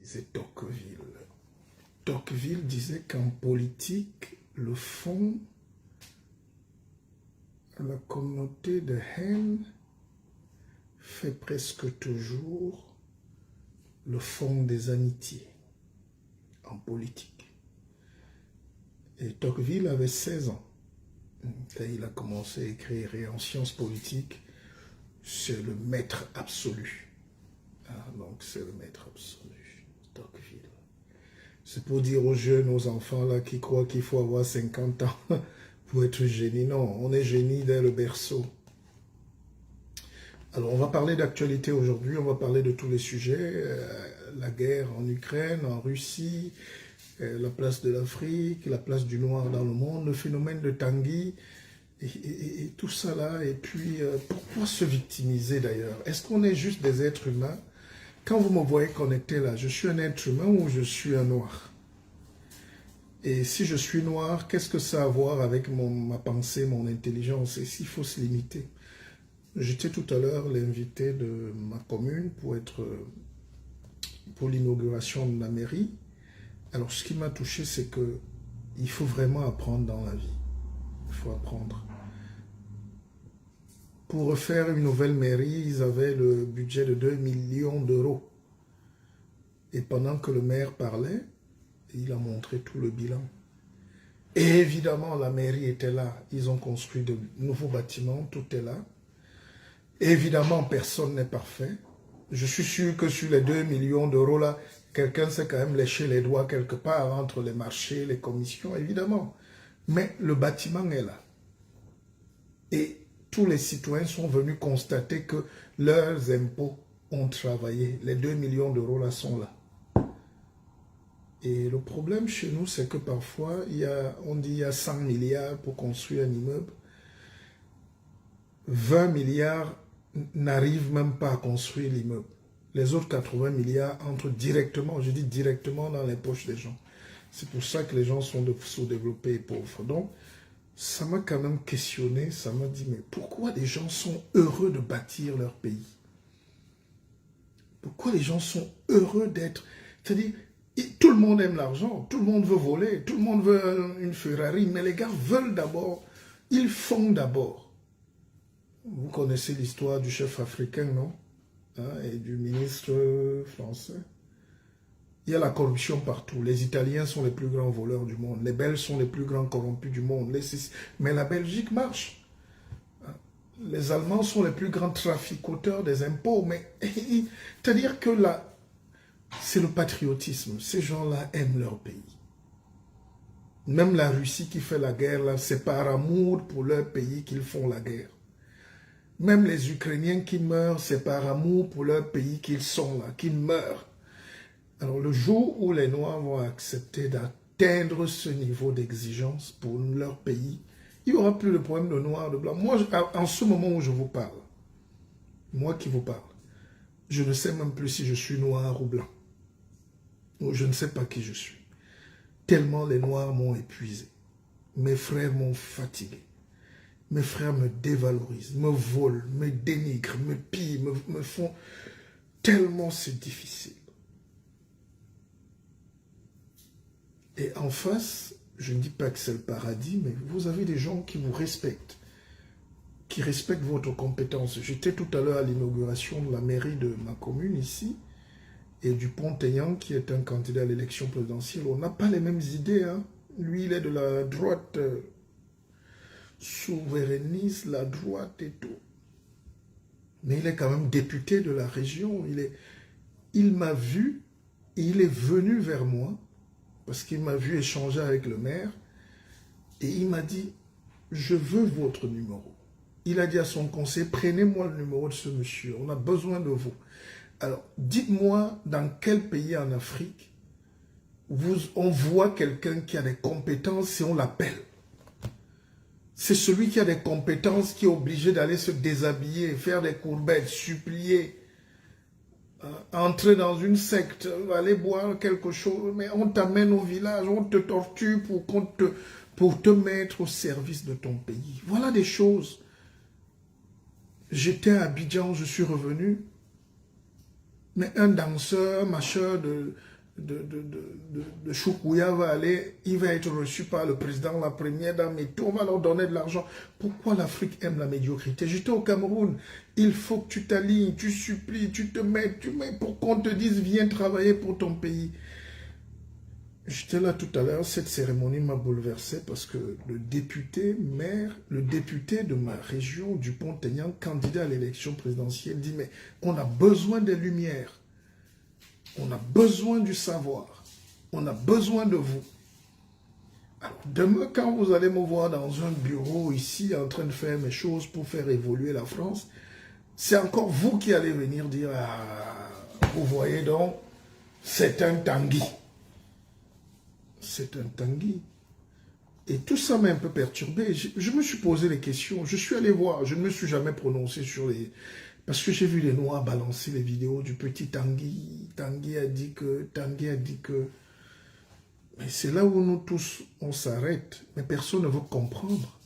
c'est Tocqueville. Tocqueville disait qu'en politique, le fond, la communauté de haine fait presque toujours le fond des amitiés en politique. Et Tocqueville avait 16 ans. Quand il a commencé à écrire, et en sciences politiques, c'est le maître absolu. Donc c'est le maître absolu, Tocqueville. C'est pour dire aux jeunes, aux enfants là qui croient qu'il faut avoir 50 ans pour être génie. Non, on est génie dès le berceau. Alors on va parler d'actualité aujourd'hui, on va parler de tous les sujets, la guerre en Ukraine, en Russie, la place de l'Afrique, la place du noir dans le monde, le phénomène de Tanguy, et tout ça là. Et puis, pourquoi se victimiser d'ailleurs? Est-ce qu'on est juste des êtres humains? Quand vous me voyez connecté là, je suis un être humain ou je suis un noir? Et si je suis noir, qu'est-ce que ça a à voir avec ma pensée, mon intelligence? Et s'il faut se limiter? J'étais tout à l'heure l'invité de ma commune pour l'inauguration de la mairie. Alors, ce qui m'a touché, c'est que il faut vraiment apprendre dans la vie. Il faut apprendre. Pour refaire une nouvelle mairie, ils avaient le budget de 2 millions d'euros. Et pendant que le maire parlait, il a montré tout le bilan. Et évidemment, la mairie était là. Ils ont construit de nouveaux bâtiments, tout est là. Et évidemment, personne n'est parfait. Je suis sûr que sur les 2 millions d'euros là, quelqu'un s'est quand même léché les doigts quelque part entre les marchés, les commissions, évidemment. Mais le bâtiment est là. Et tous les citoyens sont venus constater que leurs impôts ont travaillé. Les 2 millions d'euros là sont là. Et le problème chez nous, c'est que parfois, on dit qu'il y a 100 milliards pour construire un immeuble. 20 milliards n'arrivent même pas à construire l'immeuble. Les autres 80 milliards entrent directement, je dis directement, dans les poches des gens. C'est pour ça que les gens sont sous-développés et pauvres. Donc, ça m'a quand même questionné, ça m'a dit, mais pourquoi les gens sont heureux de bâtir leur pays? Pourquoi les gens sont heureux d'être... C'est-à-dire, tout le monde aime l'argent, tout le monde veut voler, tout le monde veut une Ferrari, mais les gars veulent d'abord, ils font d'abord. Vous connaissez l'histoire du chef africain, non? Et du ministre français. Il y a la corruption partout. Les Italiens sont les plus grands voleurs du monde. Les Belges sont les plus grands corrompus du monde. Mais la Belgique marche. Les Allemands sont les plus grands traficoteurs des impôts. Mais c'est-à-dire que là, c'est le patriotisme. Ces gens-là aiment leur pays. Même la Russie qui fait la guerre, c'est par amour pour leur pays qu'ils font la guerre. Même les Ukrainiens qui meurent, c'est par amour pour leur pays qu'ils sont là, qu'ils meurent. Alors le jour où les Noirs vont accepter d'atteindre ce niveau d'exigence pour leur pays, il n'y aura plus de problème de noir, de blanc. Moi, en ce moment où je vous parle, moi qui vous parle, je ne sais même plus si je suis noir ou blanc. Je ne sais pas qui je suis. Tellement les Noirs m'ont épuisé. Mes frères m'ont fatigué. Mes frères me dévalorisent, me volent, me dénigrent, me pillent, me font... Tellement c'est difficile. Et en face, je ne dis pas que c'est le paradis, mais vous avez des gens qui vous respectent, qui respectent votre compétence. J'étais tout à l'heure à l'inauguration de la mairie de ma commune ici, et du Pont-Aignan, qui est un candidat à l'élection présidentielle. On n'a pas les mêmes idées. Hein. Lui, il est de la droite... souverainiste, la droite et tout. Mais il est quand même député de la région. Il m'a vu et il est venu vers moi parce qu'il m'a vu échanger avec le maire et il m'a dit, je veux votre numéro. Il a dit à son conseiller, prenez-moi le numéro de ce monsieur, on a besoin de vous. Alors, dites-moi dans quel pays en Afrique on voit quelqu'un qui a des compétences et on l'appelle. C'est celui qui a des compétences qui est obligé d'aller se déshabiller, faire des courbettes, supplier, entrer dans une secte, aller boire quelque chose, mais on t'amène au village, on te torture pour te mettre au service de ton pays. Voilà des choses. J'étais à Abidjan, je suis revenu, mais un danseur, un marcheur de Choukouya va aller, il va être reçu par le président, la première dame et tout, on va leur donner de l'argent. Pourquoi l'Afrique aime la médiocrité? J'étais au Cameroun, il faut que tu t'alignes, tu supplies, tu mets pour qu'on te dise viens travailler pour ton pays. J'étais là tout à l'heure, cette cérémonie m'a bouleversé parce que le député maire, le député de ma région, Dupont-Aignan, candidat à l'élection présidentielle, dit mais on a besoin des lumières. On a besoin du savoir. On a besoin de vous. Alors, demain, quand vous allez me voir dans un bureau ici, en train de faire mes choses pour faire évoluer la France, c'est encore vous qui allez venir dire, ah, vous voyez donc, c'est un Tanguy. C'est un Tanguy. Et tout ça m'a un peu perturbé. Je me suis posé des questions. Je suis allé voir. Je ne me suis jamais prononcé sur les... Parce que j'ai vu les Noirs balancer les vidéos du petit Tanguy. Tanguy a dit que... Tanguy a dit que... Mais c'est là où nous tous, on s'arrête. Mais personne ne veut comprendre.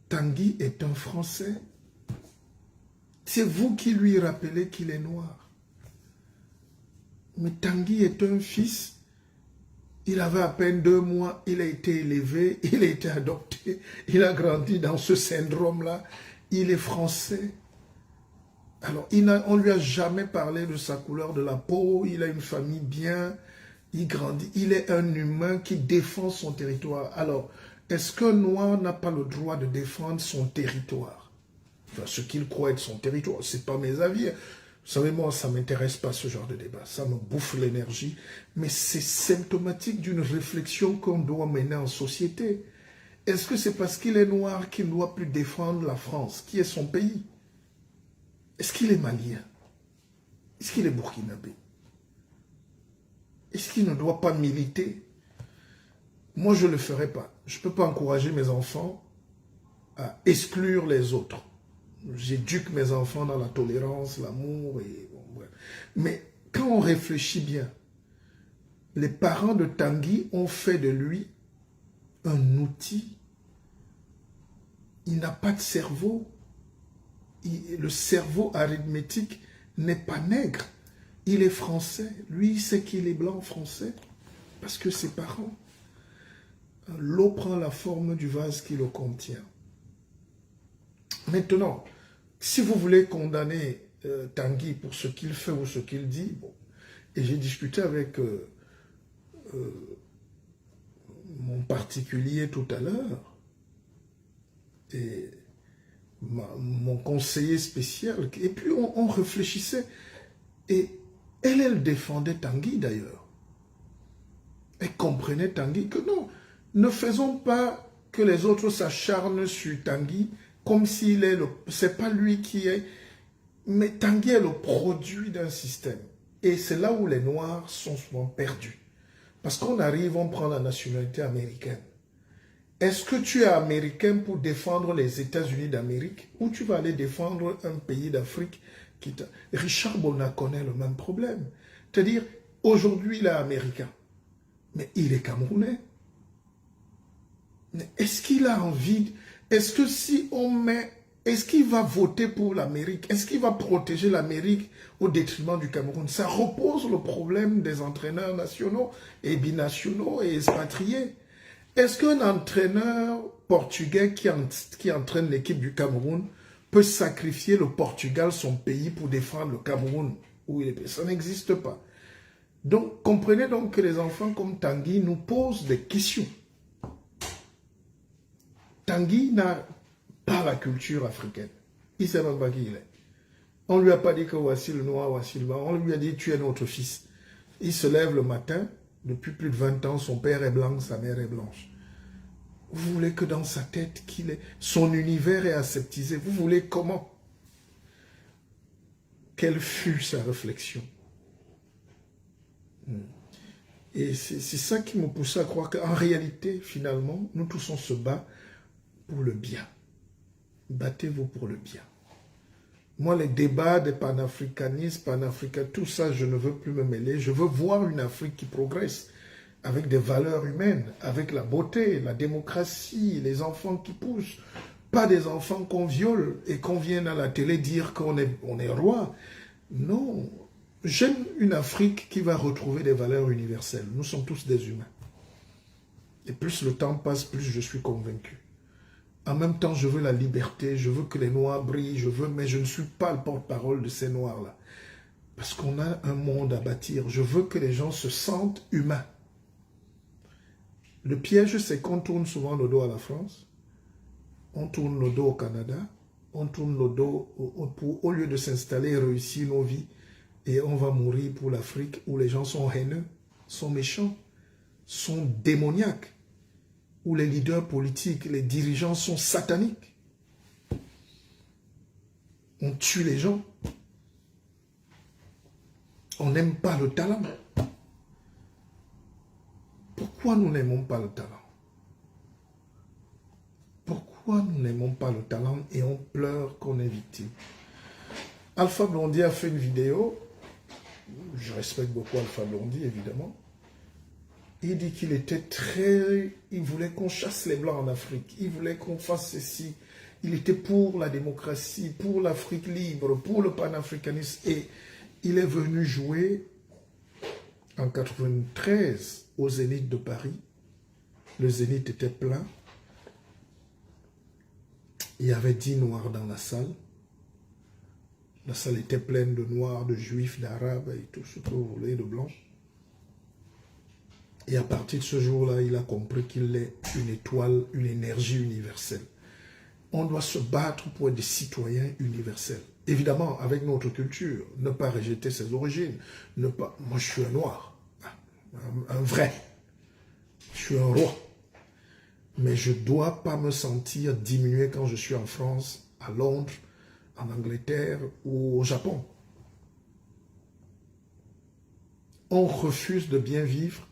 Tanguy est un Français. C'est vous qui lui rappelez qu'il est noir. Mais Tanguy est un fils. Il avait à peine 2 mois, il a été élevé, il a été adopté, il a grandi dans ce syndrome-là. Il est français. Alors, on ne lui a jamais parlé de sa couleur de la peau, il a une famille bien, il grandit. Il est un humain qui défend son territoire. Alors, est-ce qu'un noir n'a pas le droit de défendre son territoire? Enfin, ce qu'il croit être son territoire, ce n'est pas mes avis. Vous savez, moi, ça ne m'intéresse pas ce genre de débat. Ça me bouffe l'énergie. Mais c'est symptomatique d'une réflexion qu'on doit mener en société. Est-ce que c'est parce qu'il est noir qu'il ne doit plus défendre la France, qui est son pays? Est-ce qu'il est malien? Est-ce qu'il est burkinabé? Est-ce qu'il ne doit pas militer? Moi, je ne le ferai pas. Je ne peux pas encourager mes enfants à exclure les autres. J'éduque mes enfants dans la tolérance, l'amour et... Bon, ouais. Mais quand on réfléchit bien, les parents de Tanguy ont fait de lui un outil. Il n'a pas de cerveau. Le cerveau arithmétique n'est pas nègre. Il est français. Lui, il sait qu'il est blanc français parce que ses parents. L'eau prend la forme du vase qui le contient. Maintenant, si vous voulez condamner Tanguy pour ce qu'il fait ou ce qu'il dit, bon, et j'ai discuté avec mon particulier tout à l'heure, et mon conseiller spécial, et puis on réfléchissait, et elle défendait Tanguy d'ailleurs. Elle comprenait Tanguy que non, ne faisons pas que les autres s'acharnent sur Tanguy, comme s'il est c'est pas lui qui est, mais Tanguy est le produit d'un système. Et c'est là où les Noirs sont souvent perdus. Parce qu'on arrive, on prend la nationalité américaine. Est-ce que tu es américain pour défendre les États-Unis d'Amérique ou tu vas aller défendre un pays d'Afrique qui t'a... Richard Bona connaît le même problème. C'est-à-dire, aujourd'hui, il est américain, mais il est camerounais. Est-ce qu'il a envie... Est-ce que si on met... Est-ce qu'il va voter pour l'Amérique? Est-ce qu'il va protéger l'Amérique au détriment du Cameroun? Ça repose le problème des entraîneurs nationaux et binationaux et expatriés. Est-ce qu'un entraîneur portugais qui entraîne l'équipe du Cameroun peut sacrifier le Portugal, son pays, pour défendre le Cameroun où il est? Ça n'existe pas. Donc, comprenez donc que les enfants comme Tanguy nous posent des questions. Tanguy n'a pas la culture africaine. Il ne sait même pas qui il est. On ne lui a pas dit que voici le noir, voici le blanc. On lui a dit tu es notre fils. Il se lève le matin, depuis plus de 20 ans, son père est blanc, sa mère est blanche. Vous voulez que dans sa tête, son univers est aseptisé. Vous voulez comment? Quelle fut sa réflexion? Et c'est ça qui me poussait à croire qu'en réalité, finalement, nous tous on se bat pour le bien. Battez-vous pour le bien. Moi, les débats des panafricanistes, tout ça, je ne veux plus me mêler. Je veux voir une Afrique qui progresse avec des valeurs humaines, avec la beauté, la démocratie, les enfants qui poussent. Pas des enfants qu'on viole et qu'on vienne à la télé dire qu'on est roi. Non, J'aime une Afrique qui va retrouver des valeurs universelles. Nous sommes tous des humains. Et plus le temps passe, plus je suis convaincu. En même temps, je veux la liberté, je veux que les Noirs brillent, mais je ne suis pas le porte-parole de ces Noirs-là. Parce qu'on a un monde à bâtir. Je veux que les gens se sentent humains. Le piège, c'est qu'on tourne souvent le dos à la France, on tourne le dos au Canada, on tourne le dos au lieu de s'installer et réussir nos vies, et on va mourir pour l'Afrique où les gens sont haineux, sont méchants, sont démoniaques, où les leaders politiques, les dirigeants sont sataniques. On tue les gens. On n'aime pas le talent. Pourquoi nous n'aimons pas le talent? Pourquoi nous n'aimons pas le talent et on pleure qu'on est victime? Alpha Blondy a fait une vidéo. Je respecte beaucoup Alpha Blondy, évidemment. Il dit qu'il était très... Il voulait qu'on chasse les Blancs en Afrique. Il voulait qu'on fasse ceci. Il était pour la démocratie, pour l'Afrique libre, pour le panafricanisme. Et il est venu jouer en 93 au Zénith de Paris. Le Zénith était plein. Il y avait 10 Noirs dans la salle. La salle était pleine de Noirs, de Juifs, d'Arabes et tout ce que vous voulez, de Blancs. Et à partir de ce jour-là, il a compris qu'il est une étoile, une énergie universelle. On doit se battre pour être des citoyens universels. Évidemment, avec notre culture, ne pas rejeter ses origines. Moi, je suis un Noir, un vrai. Je suis un roi. Mais je ne dois pas me sentir diminué quand je suis en France, à Londres, en Angleterre ou au Japon. On refuse de bien vivre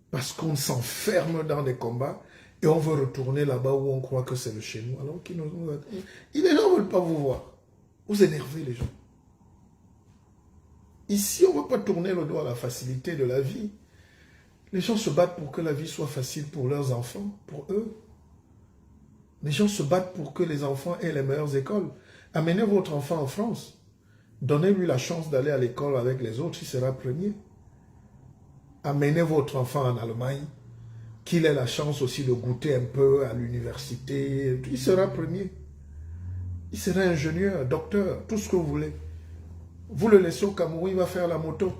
parce qu'on s'enferme dans des combats et on veut retourner là-bas où on croit que c'est le chez nous. Alors les gens ne veulent pas vous voir. Vous énervez les gens. Ici, on ne veut pas tourner le dos à la facilité de la vie. Les gens se battent pour que la vie soit facile pour leurs enfants, pour eux. Les gens se battent pour que les enfants aient les meilleures écoles. Amenez votre enfant en France. Donnez-lui la chance d'aller à l'école avec les autres, il sera premier. Amenez votre enfant en Allemagne, qu'il ait la chance aussi de goûter un peu à l'université, il sera premier. Il sera ingénieur, docteur, tout ce que vous voulez. Vous le laissez au Cameroun, il va faire la moto.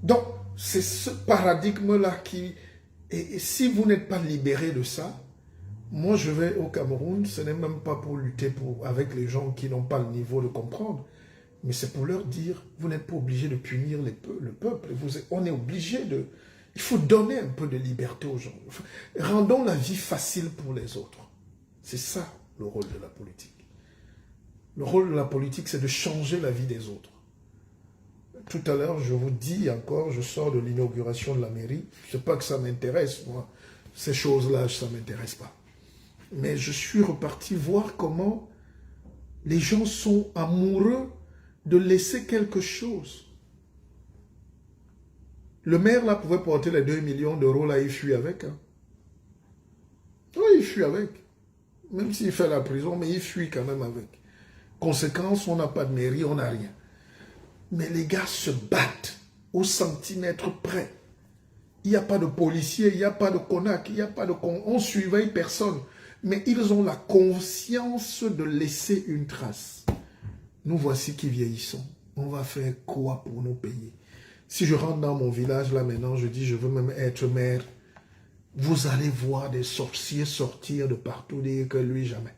Donc, c'est ce paradigme-là qui... Et si vous n'êtes pas libéré de ça, moi je vais au Cameroun, ce n'est même pas pour lutter avec les gens qui n'ont pas le niveau de comprendre, mais c'est pour leur dire, vous n'êtes pas obligé de punir le peuple. On est obligé de... Il faut donner un peu de liberté aux gens. Rendons la vie facile pour les autres. C'est ça le rôle de la politique. Le rôle de la politique, c'est de changer la vie des autres. Tout à l'heure, je vous dis encore, je sors de l'inauguration de la mairie. Je ne sais pas que ça m'intéresse, moi. Ces choses-là, ça ne m'intéresse pas. Mais je suis reparti voir comment les gens sont amoureux de laisser quelque chose. Le maire, là, pouvait porter les 2 millions d'euros, là, il fuit avec. Hein. Oui, il fuit avec. Même s'il fait la prison, mais il fuit quand même avec. Conséquence, on n'a pas de mairie, on n'a rien. Mais les gars se battent au centimètre près. Il n'y a pas de policiers, il n'y a pas de conac, il n'y a pas de... On ne surveille personne. Mais ils ont la conscience de laisser une trace. Nous voici qui vieillissons. On va faire quoi pour nous payer? Si je rentre dans mon village, là maintenant, je dis, je veux même être maire. Vous allez voir des sorciers sortir de partout, dire que lui, jamais.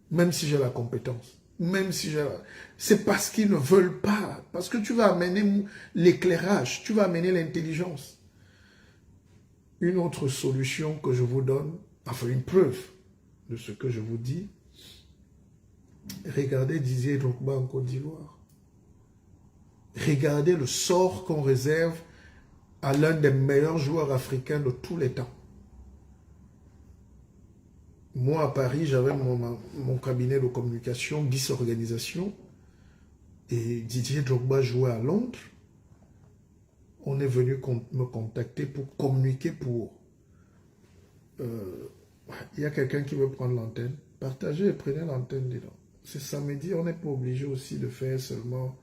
Même si j'ai la compétence. Même si j'ai... C'est parce qu'ils ne veulent pas. Parce que tu vas amener l'éclairage, tu vas amener l'intelligence. Une autre solution que je vous donne, enfin une preuve de ce que je vous dis, regardez Didier Drogba en Côte d'Ivoire. Regardez le sort qu'on réserve à l'un des meilleurs joueurs africains de tous les temps. Moi, à Paris, j'avais mon cabinet de communication, 10 organisations, et Didier Drogba jouait à Londres. On est venu me contacter pour communiquer pour... il y a quelqu'un qui veut prendre l'antenne. Partagez et prenez l'antenne dedans. C'est samedi, on n'est pas obligé aussi de faire seulement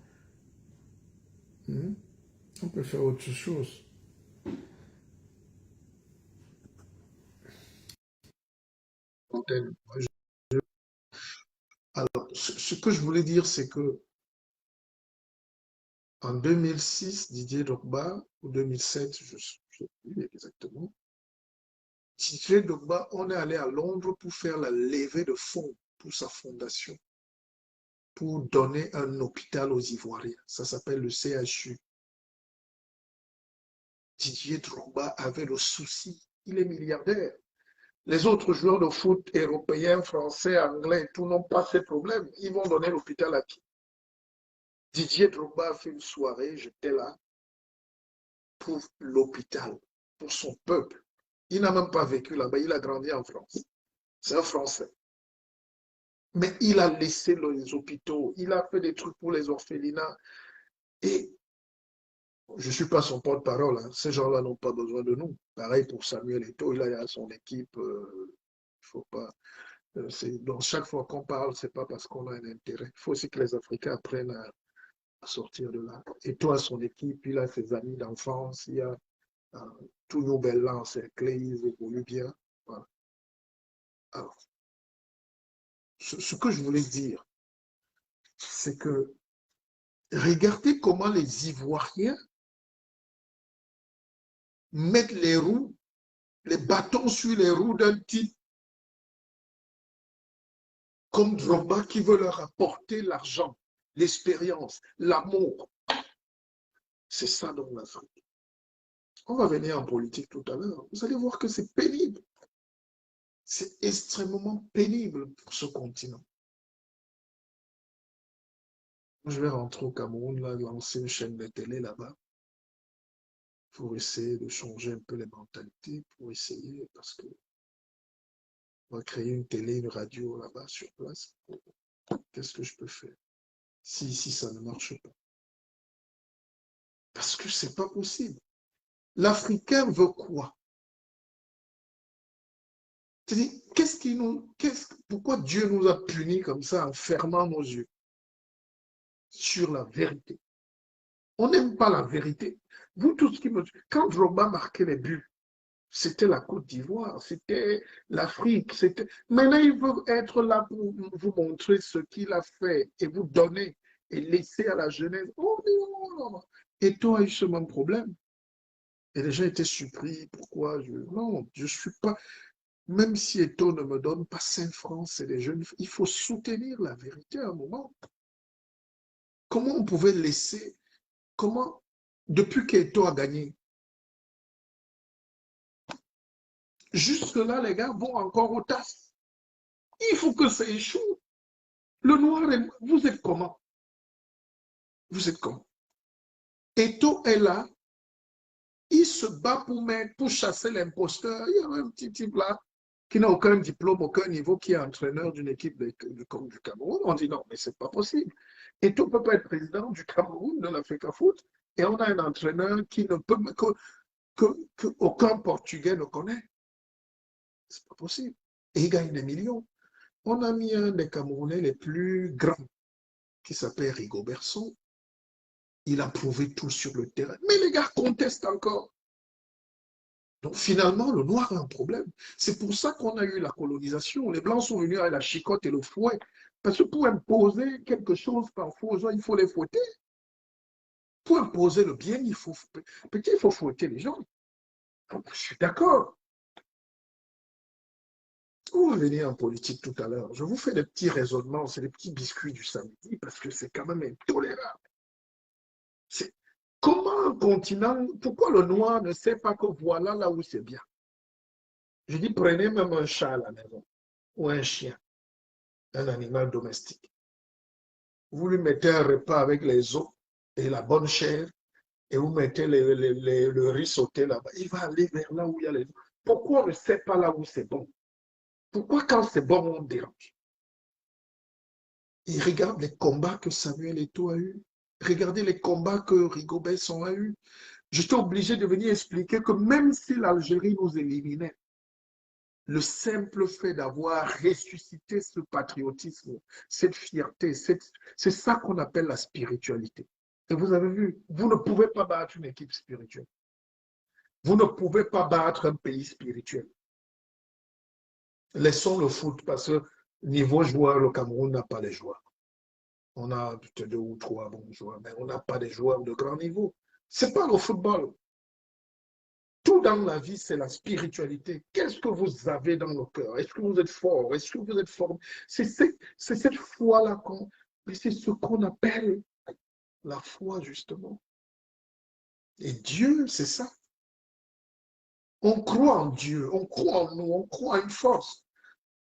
On peut faire autre chose. Alors, ce que je voulais dire, c'est que en 2006, Didier Drogba, ou 2007, je ne sais plus exactement, Didier Drogba, on est allé à Londres pour faire la levée de fonds pour sa fondation, pour donner un hôpital aux Ivoiriens. Ça s'appelle le CHU. Didier Drogba avait le souci. Il est milliardaire. Les autres joueurs de foot européens, français, anglais, tout n'ont pas ces problèmes. Ils vont donner l'hôpital à qui? Didier Drogba a fait une soirée, j'étais là, pour l'hôpital, pour son peuple. Il n'a même pas vécu là-bas, il a grandi en France. C'est un Français. Mais il a laissé les hôpitaux, il a fait des trucs pour les orphelinats. Et je ne suis pas son porte-parole, hein. Ces gens-là n'ont pas besoin de nous. Pareil pour Samuel Eto'o, il a son équipe. Il faut pas. Donc chaque fois qu'on parle, ce n'est pas parce qu'on a un intérêt. Il faut aussi que les Africains apprennent à sortir de là. Eto'o a son équipe, il a ses amis d'enfance, il y a tous nos belles lances, clés, ils évoluent bien. Voilà. Alors, ce que je voulais dire, c'est que regardez comment les Ivoiriens mettent les roues, les bâtons sur les roues d'un type comme Drogba qui veut leur apporter l'argent, l'expérience, l'amour. C'est ça dans l'Afrique. On va venir en politique tout à l'heure. Vous allez voir que c'est pénible. C'est extrêmement pénible pour ce continent. Je vais rentrer au Cameroun, là, lancer une chaîne de télé là-bas pour essayer de changer un peu les mentalités, pour essayer, parce que on va créer une télé, une radio là-bas sur place. Qu'est-ce que je peux faire si ici ça ne marche pas? Parce que c'est pas possible. L'Africain veut quoi? C'est-à-dire, pourquoi Dieu nous a punis comme ça en fermant nos yeux sur la vérité? On n'aime pas la vérité. Vous, tout ce qui me... Quand Drogba marquait les buts, c'était la Côte d'Ivoire, c'était l'Afrique. Maintenant, il veut être là pour vous montrer ce qu'il a fait et vous donner et laisser à la jeunesse. Oh non! Et toi, a eu ce même problème. Et les gens étaient surpris. Pourquoi Non, je ne suis pas... Même si Eto'o ne me donne pas 5 francs, c'est les jeunes. Il faut soutenir la vérité à un moment. Comment on pouvait laisser... Comment, depuis qu'Eto'o a gagné, jusque-là, les gars vont encore au TAS. Il faut que ça échoue. Le noir, vous êtes comment? Vous êtes comment? Eto'o est là. Il se bat pour chasser l'imposteur. Il y a un petit type là qui n'a aucun diplôme, aucun niveau, qui est entraîneur d'une équipe du Cameroun. On dit non, mais c'est pas possible. Eto'o ne peut pas être président du Cameroun, de l'Africa Foot, et on a un entraîneur qui ne peut qu'aucun Portugais ne connaît. C'est pas possible. Et il gagne des millions. On a mis un des Camerounais les plus grands, qui s'appelle Rigobertson. Il a prouvé tout sur le terrain. Mais les gars contestent encore. Donc finalement, le noir a un problème. C'est pour ça qu'on a eu la colonisation. Les blancs sont venus avec la chicotte et le fouet. Parce que pour imposer quelque chose parfois aux gens, il faut les fouetter. Pour imposer le bien, il faut fouetter les gens. Donc, je suis d'accord. On va venir en politique tout à l'heure. Je vous fais des petits raisonnements, c'est des petits biscuits du samedi, parce que c'est quand même intolérable. Comment un continent, pourquoi le noir ne sait pas que voilà là où c'est bien? Je dis, prenez même un chat à la maison, ou un chien, un animal domestique. Vous lui mettez un repas avec les os et la bonne chair, et vous mettez le riz sauté là-bas. Il va aller vers là où il y a les os. Pourquoi on ne sait pas là où c'est bon? Pourquoi quand c'est bon, on dérange? Et regarde les combats que Samuel Eto'o a eu. Regardez les combats que Rigobert a eu. J'étais obligé de venir expliquer que même si l'Algérie nous éliminait, le simple fait d'avoir ressuscité ce patriotisme, cette fierté, c'est ça qu'on appelle la spiritualité. Et vous avez vu, vous ne pouvez pas battre une équipe spirituelle. Vous ne pouvez pas battre un pays spirituel. Laissons le foot parce que niveau joueur, le Cameroun n'a pas les joueurs. On a peut-être 2 ou 3 bons joueurs, mais on n'a pas des joueurs de grand niveau. Ce n'est pas le football. Tout dans la vie, c'est la spiritualité. Qu'est-ce que vous avez dans le cœur? Est-ce que vous êtes fort? Est-ce que vous êtes fort? C'est cette foi-là c'est ce qu'on appelle la foi, justement. Et Dieu, c'est ça. On croit en Dieu, on croit en nous, on croit en une force.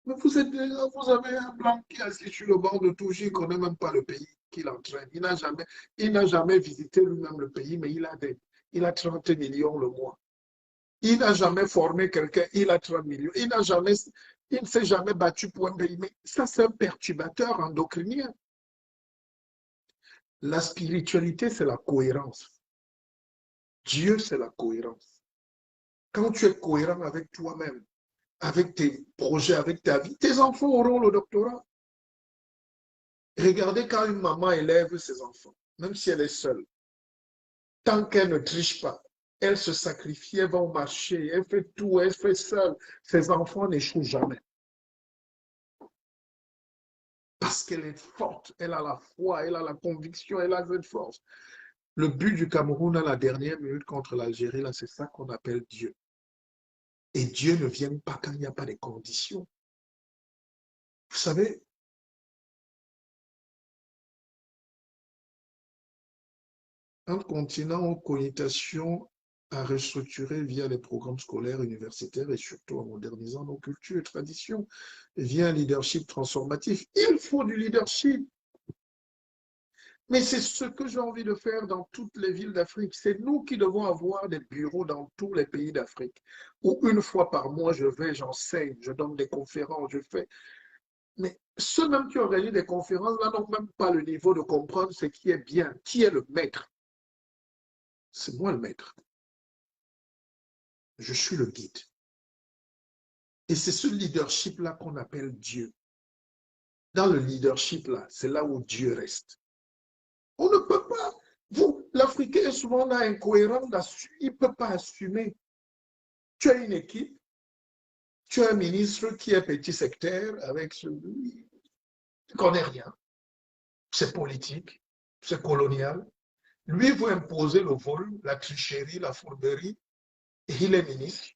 Mais vous avez un blanc qui est assis sur le banc de touche, il ne connaît même pas le pays qu'il entraîne. Il n'a jamais visité lui-même le pays, mais il a 30 millions le mois. Il n'a jamais formé quelqu'un, il a 30 millions. Il ne s'est jamais battu pour un pays. Mais ça, c'est un perturbateur endocrinien. La spiritualité, c'est la cohérence. Dieu, c'est la cohérence. Quand tu es cohérent avec toi-même, avec tes projets, avec ta vie, tes enfants auront le doctorat. Regardez quand une maman élève ses enfants, même si elle est seule, tant qu'elle ne triche pas, elle se sacrifie, elle va au marché, elle fait tout, elle fait seule. Ses enfants n'échouent jamais. Parce qu'elle est forte, elle a la foi, elle a la conviction, elle a cette force. Le but du Cameroun à la dernière minute contre l'Algérie, là, c'est ça qu'on appelle Dieu. Et Dieu ne vient pas quand il n'y a pas de conditions. Vous savez, un continent aux connotations à restructurer via les programmes scolaires, universitaires et surtout en modernisant nos cultures et traditions, via un leadership transformatif. Il faut du leadership. Mais c'est ce que j'ai envie de faire dans toutes les villes d'Afrique. C'est nous qui devons avoir des bureaux dans tous les pays d'Afrique, où une fois par mois, je vais, j'enseigne, je donne des conférences, je fais. Mais ceux même qui organisent des conférences là n'ont même pas le niveau de comprendre ce qui est bien, qui est le maître. C'est moi le maître. Je suis le guide. Et c'est ce leadership-là qu'on appelle Dieu. Dans le leadership-là, c'est là où Dieu reste. On ne peut pas. L'Africain est souvent là incohérent, il ne peut pas assumer. Tu as une équipe, tu as un ministre qui est petit sectaire avec celui qui ne connaît rien. C'est politique, c'est colonial. Lui veut imposer le vol, la tricherie, la fourberie, et il est ministre.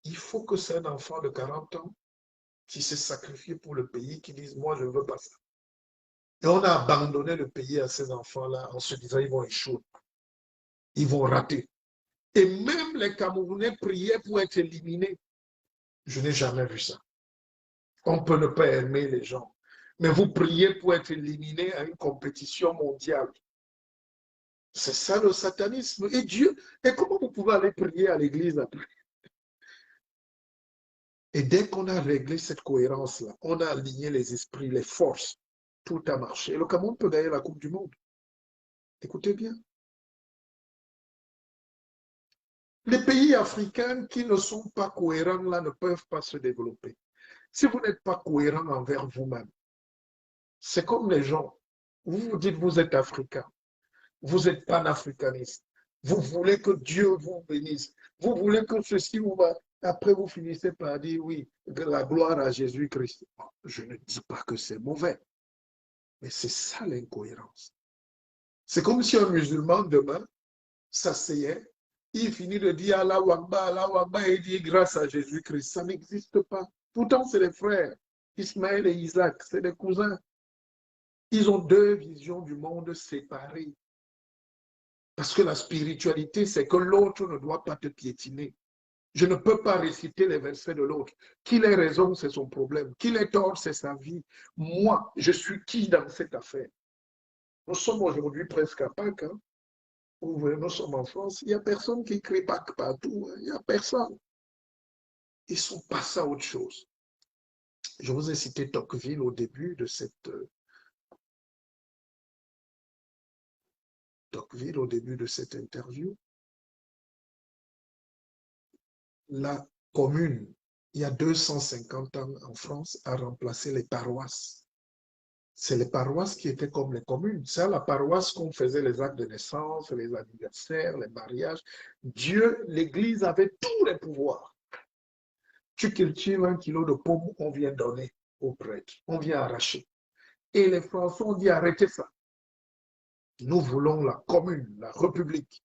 Il faut que c'est un enfant de 40 ans qui s'est sacrifié pour le pays, qui dise, moi, je ne veux pas ça. Et on a abandonné le pays à ces enfants-là en se disant, ils vont échouer, ils vont rater. Et même les Camerounais priaient pour être éliminés. Je n'ai jamais vu ça. On peut ne pas aimer les gens, mais vous priez pour être éliminé à une compétition mondiale. C'est ça le satanisme. Et Dieu, et comment vous pouvez aller prier à l'église après? Et dès qu'on a réglé cette cohérence-là, on a aligné les esprits, les forces, tout a marché. Et le Cameroun peut gagner la Coupe du Monde. Écoutez bien. Les pays africains qui ne sont pas cohérents là ne peuvent pas se développer. Si vous n'êtes pas cohérent envers vous-même, c'est comme les gens. Vous vous dites vous êtes africain, vous êtes panafricaniste, vous voulez que Dieu vous bénisse, vous voulez que ceci vous va. Après, vous finissez par dire oui, la gloire à Jésus-Christ. Je ne dis pas que c'est mauvais, mais c'est ça l'incohérence. C'est comme si un musulman demain s'asseyait, il finit de dire Allah Akbar, et il dit grâce à Jésus-Christ. Ça n'existe pas. Pourtant, c'est les frères, Ismaël et Isaac, c'est des cousins. Ils ont deux visions du monde séparées. Parce que la spiritualité, c'est que l'autre ne doit pas te piétiner. Je ne peux pas réciter les versets de l'autre. Qu'il ait raison, c'est son problème. Qu'il ait tort, c'est sa vie. Moi, je suis qui dans cette affaire? Nous sommes aujourd'hui presque à Pâques. Hein? Nous sommes en France. Il n'y a personne qui crie Pâques partout. Il n'y a personne. Ils sont passés à autre chose. Je vous ai cité Tocqueville au début de cette interview. La commune, il y a 250 ans en France, a remplacé les paroisses. c'est les paroisses qui étaient comme les communes. C'est à la paroisse qu'on faisait les actes de naissance, les anniversaires, les mariages. Dieu, l'Église avait tous les pouvoirs. Tu cultives 1 kilo de pommes, on vient donner aux prêtres, on vient arracher. Et les Français ont dit arrêtez ça. Nous voulons la commune, la république.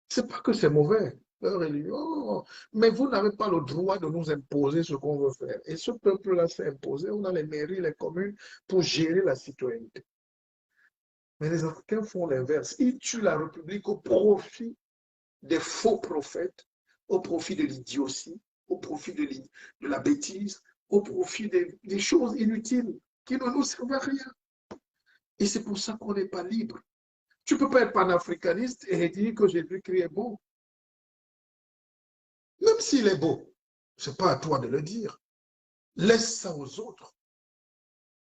C'est pas que c'est mauvais. Oh, mais vous n'avez pas le droit de nous imposer ce qu'on veut faire. Et ce peuple-là s'est imposé. On a les mairies, les communes pour gérer la citoyenneté. Mais les Africains font l'inverse. Ils tuent la République au profit des faux prophètes, au profit de l'idiotie, au profit de la bêtise, au profit des choses inutiles qui ne nous servent à rien. Et c'est pour ça qu'on n'est pas libre. Tu ne peux pas être panafricaniste et dire que Jésus-Christ est beau. Même s'il est beau, ce n'est pas à toi de le dire. Laisse ça aux autres.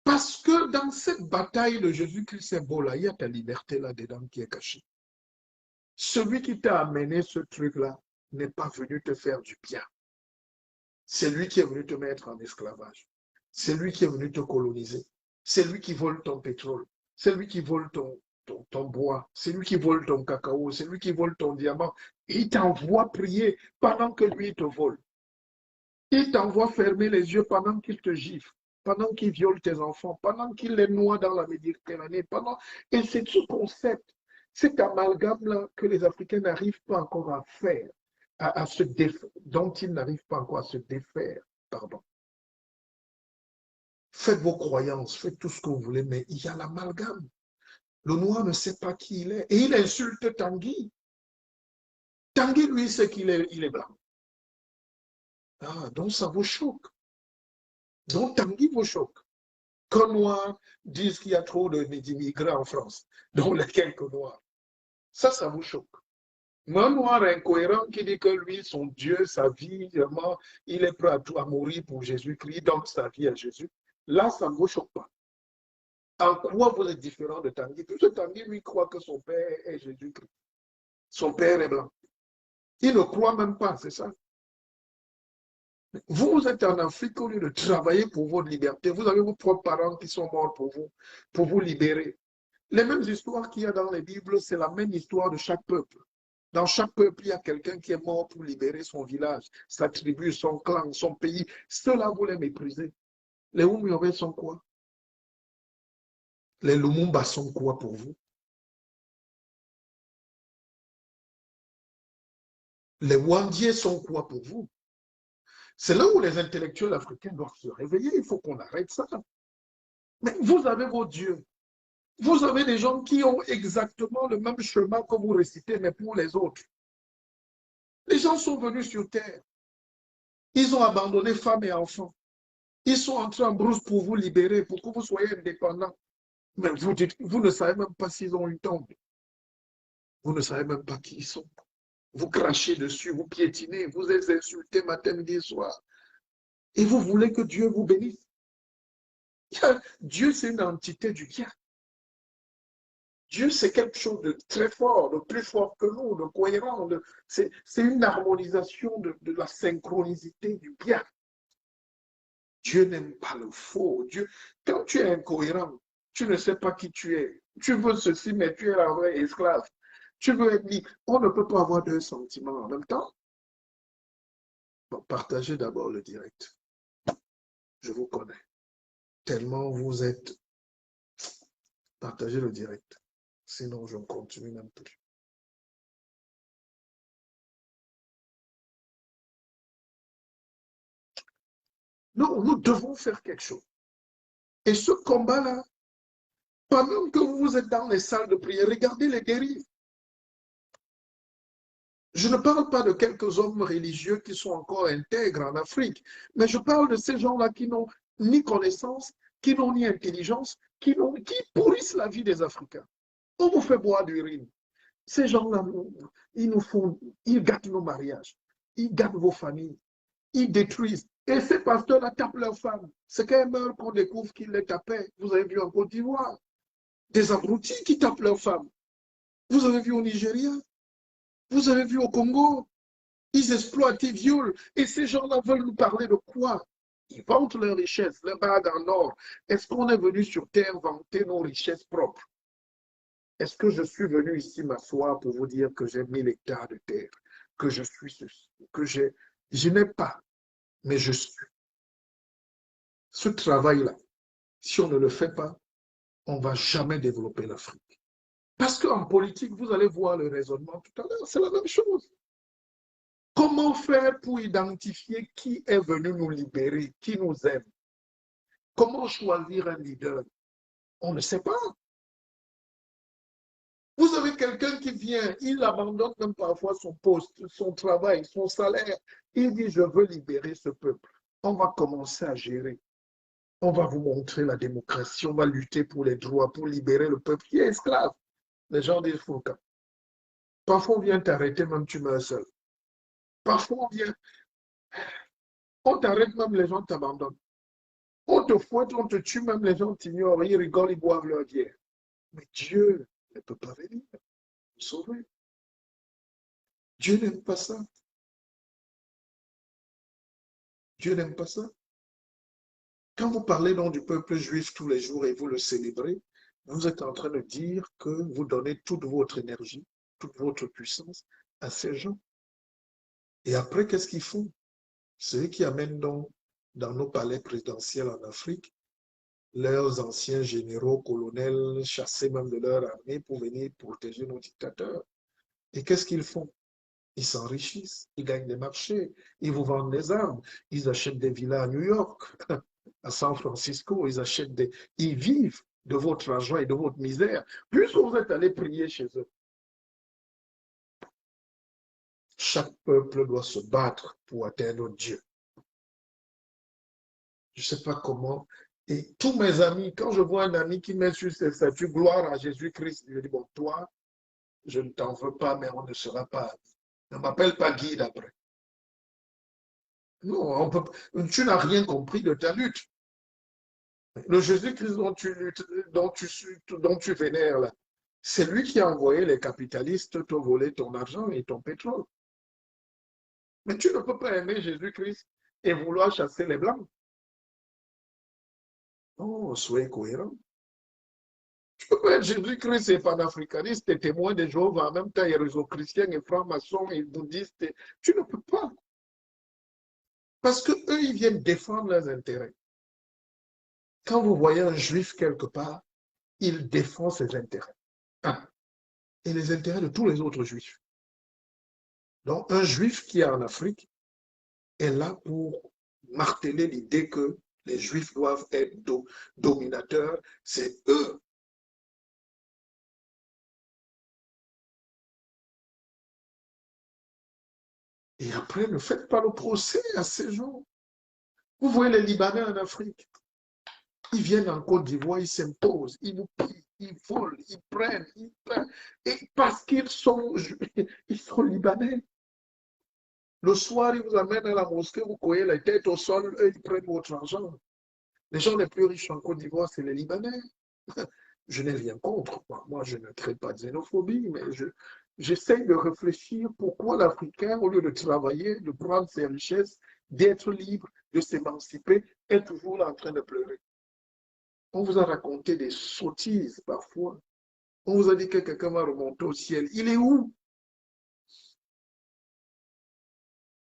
Parce que dans cette bataille de Jésus-Christ est beau là, il y a ta liberté là-dedans qui est cachée. Celui qui t'a amené ce truc-là n'est pas venu te faire du bien. C'est lui qui est venu te mettre en esclavage. C'est lui qui est venu te coloniser. C'est lui qui vole ton pétrole. C'est lui qui vole ton bois. C'est lui qui vole ton cacao. C'est lui qui vole ton diamant. Il t'envoie prier pendant que lui te vole. Il t'envoie fermer les yeux pendant qu'il te gifle, pendant qu'il viole tes enfants, pendant qu'il les noie dans la Méditerranée. Et c'est ce concept, cet amalgame-là que les Africains n'arrivent pas encore à faire, dont ils n'arrivent pas encore à se défaire. Pardon. Faites vos croyances, faites tout ce que vous voulez, mais il y a l'amalgame. Le noir ne sait pas qui il est. Et il insulte Tanguy. Tanguy, lui, sait qu'il est blanc. Ah, donc ça vous choque. Donc Tanguy vous choque. Qu'un noir dise qu'il y a trop d'immigrés en France, dont les quelques noirs. Ça vous choque. Mais un noir incohérent qui dit que lui, son Dieu, sa vie, vraiment, il est prêt à mourir pour Jésus-Christ, donc sa vie à Jésus. Là, ça ne vous choque pas. En quoi vous êtes différent de Tanguy? Parce que Tanguy, lui, croit que son père est Jésus-Christ. Son père est blanc. Il ne croit même pas, c'est ça. Vous êtes en Afrique, au lieu de travailler pour votre liberté, vous avez vos propres parents qui sont morts pour vous libérer. Les mêmes histoires qu'il y a dans les Bibles, c'est la même histoire de chaque peuple. Dans chaque peuple, il y a quelqu'un qui est mort pour libérer son village, sa tribu, son clan, son pays. Ceux-là, vous les méprisez. Les Oumiobe sont quoi? Les Lumumba sont quoi pour vous? Les Wandiers sont quoi pour vous? C'est là où les intellectuels africains doivent se réveiller. Il faut qu'on arrête ça. Mais vous avez vos dieux. Vous avez des gens qui ont exactement le même chemin que vous récitez, mais pour les autres. Les gens sont venus sur Terre. Ils ont abandonné femmes et enfants. Ils sont entrés en brousse pour vous libérer, pour que vous soyez indépendants. Mais vous ne savez même pas s'ils ont une tombe. Vous ne savez même pas qui ils sont. Vous crachez dessus, vous piétinez, vous les insultez matin, midi et soir. Et vous voulez que Dieu vous bénisse. Dieu, c'est une entité du bien. Dieu, c'est quelque chose de très fort, de plus fort que nous, de cohérent. C'est une harmonisation de la synchronicité du bien. Dieu n'aime pas le faux. Dieu, quand tu es incohérent, tu ne sais pas qui tu es. Tu veux ceci, mais tu es la vraie esclave. Tu veux être libre. On ne peut pas avoir deux sentiments en même temps. Bon, partagez d'abord le direct. Je vous connais. Tellement vous êtes... Partagez le direct. Sinon, je ne continue même plus. Non, nous devons faire quelque chose. Et ce combat-là, pendant que vous êtes dans les salles de prière, regardez les dérives. Je ne parle pas de quelques hommes religieux qui sont encore intègres en Afrique, mais je parle de ces gens-là qui n'ont ni connaissance, qui n'ont ni intelligence, qui pourrissent la vie des Africains. On vous fait boire d'urine. Ces gens-là, ils gâtent nos mariages, ils gâtent vos familles, ils détruisent. Et ces pasteurs-là tapent leurs femmes. C'est quand ils meurent qu'on découvre qu'ils les tapaient. Vous avez vu en Côte d'Ivoire, des abrutis qui tapent leurs femmes. Vous avez vu au Nigeria, vous avez vu au Congo, ils exploitent, ils violent. Et ces gens-là veulent nous parler de quoi? Ils vantent leurs richesses, leurs bagues en or. Est-ce qu'on est venu sur terre vanter nos richesses propres? Est-ce que je suis venu ici m'asseoir pour vous dire que j'ai 1000 hectares de terre, que je suis ceci, que j'ai... Je n'ai pas, mais je suis. Ce travail-là, si on ne le fait pas, on ne va jamais développer l'Afrique. Parce qu'en politique, vous allez voir le raisonnement tout à l'heure, c'est la même chose. Comment faire pour identifier qui est venu nous libérer, qui nous aime? Comment choisir un leader? On ne sait pas. Vous avez quelqu'un qui vient, il abandonne même parfois son poste, son travail, son salaire. Il dit, je veux libérer ce peuple. On va commencer à gérer. On va vous montrer la démocratie. On va lutter pour les droits, pour libérer le peuple qui est esclave. Les gens disent, Foucault. Parfois, on vient t'arrêter, même tu meurs seul. Parfois, on t'arrête, même les gens t'abandonnent. On te fouette, on te tue, même les gens t'ignorent. Ils rigolent, ils boivent leur bière. Mais Dieu ne peut pas venir nous sauver. Dieu n'aime pas ça. Dieu n'aime pas ça. Quand vous parlez donc du peuple juif tous les jours et vous le célébrez, vous êtes en train de dire que vous donnez toute votre énergie, toute votre puissance à ces gens. Et après, qu'est-ce qu'ils font? C'est eux qui amènent donc dans nos palais présidentiels en Afrique leurs anciens généraux, colonels, chassés même de leur armée pour venir protéger nos dictateurs. Et qu'est-ce qu'ils font? Ils s'enrichissent, ils gagnent des marchés, ils vous vendent des armes, ils achètent des villas à New York, à San Francisco, ils vivent de votre argent et de votre misère, puisque vous êtes allé prier chez eux. Chaque peuple doit se battre pour atteindre Dieu. Je ne sais pas comment. Et tous mes amis, quand je vois un ami qui met sur ses statuts gloire à Jésus-Christ, je dis, bon, toi, je ne t'en veux pas, mais on ne sera pas amis. Ne m'appelle pas guide après. Non, tu n'as rien compris de ta lutte. Le Jésus-Christ dont tu vénères là, c'est lui qui a envoyé les capitalistes te voler ton argent et ton pétrole. Mais tu ne peux pas aimer Jésus-Christ et vouloir chasser les Blancs. Non, soyez cohérent. Tu peux pas être Jésus-Christ et panafricaniste et témoin de Jéhovah en même temps et réseau chrétien et franc-maçon et bouddhiste. Tu ne peux pas. Parce qu'eux, ils viennent défendre leurs intérêts. Quand vous voyez un juif quelque part, il défend ses intérêts. Ah, et les intérêts de tous les autres juifs. Donc, un juif qui est en Afrique est là pour marteler l'idée que les juifs doivent être dominateurs. C'est eux. Et après, ne faites pas le procès à ces gens. Vous voyez les Libanais en Afrique. Ils viennent en Côte d'Ivoire, ils s'imposent, ils nous pillent, ils volent, ils prennent. Et parce ils sont Libanais. Le soir, ils vous amènent à la mosquée, vous cognez la tête au sol, eux, ils prennent votre argent. Les gens les plus riches en Côte d'Ivoire, c'est les Libanais. Je n'ai rien contre. Moi, je ne crée pas de xénophobie, mais j'essaye de réfléchir pourquoi l'Africain, au lieu de travailler, de prendre ses richesses, d'être libre, de s'émanciper, est toujours en train de pleurer. On vous a raconté des sottises parfois. On vous a dit que quelqu'un va remonter au ciel. Il est où?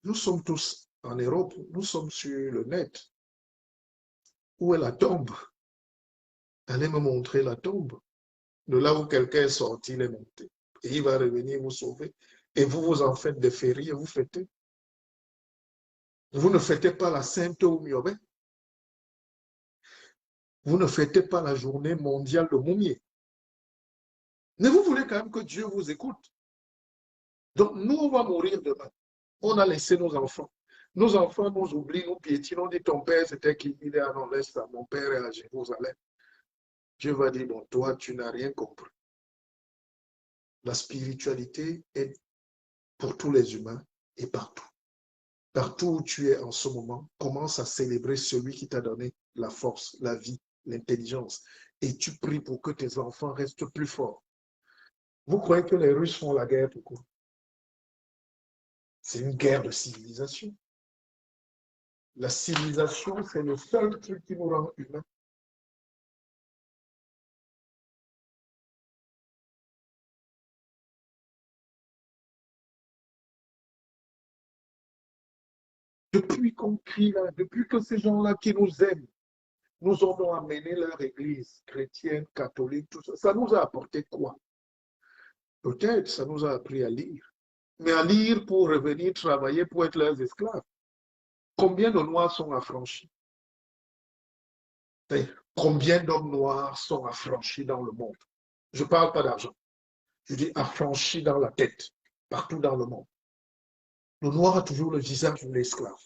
Nous sommes tous en Europe, nous sommes sur le net. Où est la tombe? Allez me montrer la tombe. De là où quelqu'un est sorti, il est monté. Et il va revenir vous sauver. Et vous vous en faites des fériés, vous fêtez. Vous ne fêtez pas la Sainte Oumyobé. Vous ne fêtez pas la journée mondiale de Moumier. Mais vous voulez quand même que Dieu vous écoute. Donc nous, on va mourir demain. On a laissé nos enfants. Nos enfants nous oublient, nous piétinent. On dit ton père, c'était qui? Il est à l'est, ça. Mon père est à Jérusalem. Dieu va dire, bon, toi, tu n'as rien compris. La spiritualité est pour tous les humains et partout. Partout où tu es en ce moment, commence à célébrer celui qui t'a donné la force, la vie, l'intelligence. Et tu pries pour que tes enfants restent plus forts. Vous croyez que les Russes font la guerre pourquoi? C'est une guerre de civilisation. La civilisation, c'est le seul truc qui nous rend humains. Depuis qu'on crie là, depuis que ces gens-là qui nous aiment, nous ont amené leur église chrétienne, catholique, tout ça, ça nous a apporté quoi? Peut-être ça nous a appris à lire. Mais à lire pour revenir travailler, pour être leurs esclaves. Combien de Noirs sont affranchis? Combien d'hommes noirs sont affranchis dans le monde? Je ne parle pas d'argent. Je dis affranchis dans la tête, partout dans le monde. Le noir a toujours le visage de l'esclave.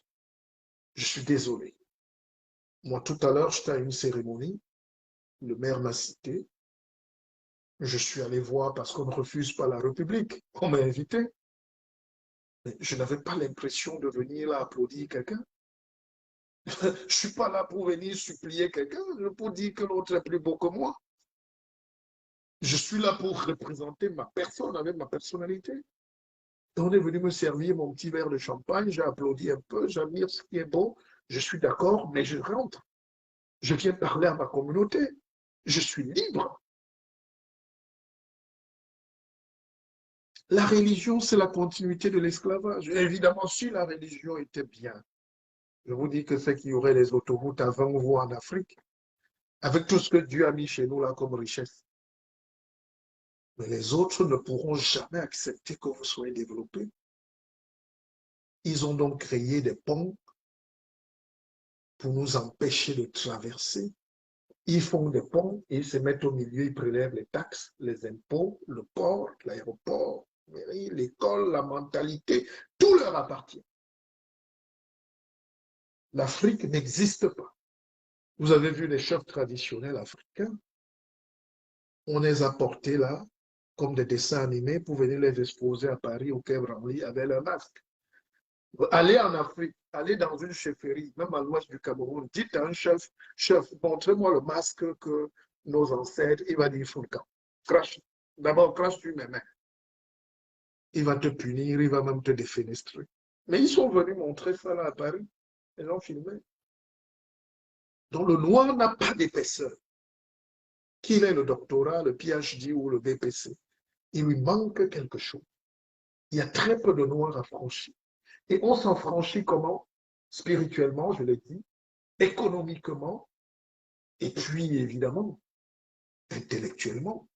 Je suis désolé. Moi, tout à l'heure, j'étais à une cérémonie. Le maire m'a cité. Je suis allé voir parce qu'on ne refuse pas la République. On m'a invité. Mais je n'avais pas l'impression de venir là applaudir quelqu'un. Je ne suis pas là pour venir supplier quelqu'un, pour dire que l'autre est plus beau que moi. Je suis là pour représenter ma personne avec ma personnalité. On est venu me servir mon petit verre de champagne, j'ai applaudi un peu, j'admire ce qui est beau, je suis d'accord, mais je rentre. Je viens parler à ma communauté. Je suis libre. La religion, c'est la continuité de l'esclavage. Évidemment, si la religion était bien, je vous dis que c'est qu'il y aurait les autoroutes à 20 voies en Afrique, avec tout ce que Dieu a mis chez nous là comme richesse. Mais les autres ne pourront jamais accepter que vous soyez développés. Ils ont donc créé des ponts pour nous empêcher de traverser. Ils font des ponts, ils se mettent au milieu, ils prélèvent les taxes, les impôts, le port, l'aéroport, l'école, la mentalité, tout leur appartient. L'Afrique n'existe pas. Vous avez vu les chefs traditionnels africains, on les a portés là, comme des dessins animés, pour venir les exposer à Paris, au Quai Branly, avec leur masque. Allez en Afrique, allez dans une chefferie, même à l'ouest du Cameroun, dites à un chef, montrez-moi le masque que nos ancêtres, il va dire Foulcan. Crache. D'abord, crache-tu mes mains. Il va te punir, il va même te défenestrer. Mais ils sont venus montrer ça là à Paris. Ils ont filmé. Donc le noir n'a pas d'épaisseur. Qu'il ait le doctorat, le PhD ou le BPC, il lui manque quelque chose. Il y a très peu de noirs affranchis. Et on s'en franchit comment? Spirituellement, je l'ai dit, économiquement, et puis évidemment, intellectuellement.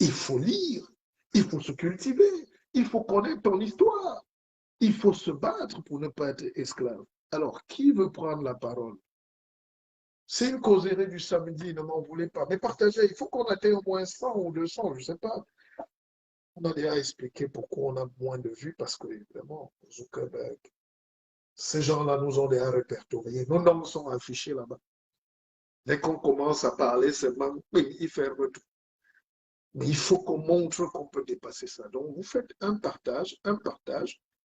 Il faut lire, il faut se cultiver, il faut connaître ton histoire, il faut se battre pour ne pas être esclave. Alors, qui veut prendre la parole? C'est une causerie du samedi, ne m'en voulez pas. Mais partagez, il faut qu'on atteigne au moins 100 ou 200, je ne sais pas. On a déjà expliqué pourquoi on a moins de vues, parce que, évidemment, Zuckerberg, ces gens-là nous ont déjà répertoriés. Nos noms sont affichés là-bas. Dès qu'on commence à parler, seulement, ils ferment tout. Mais il faut qu'on montre qu'on peut dépasser ça. Donc, vous faites un partage,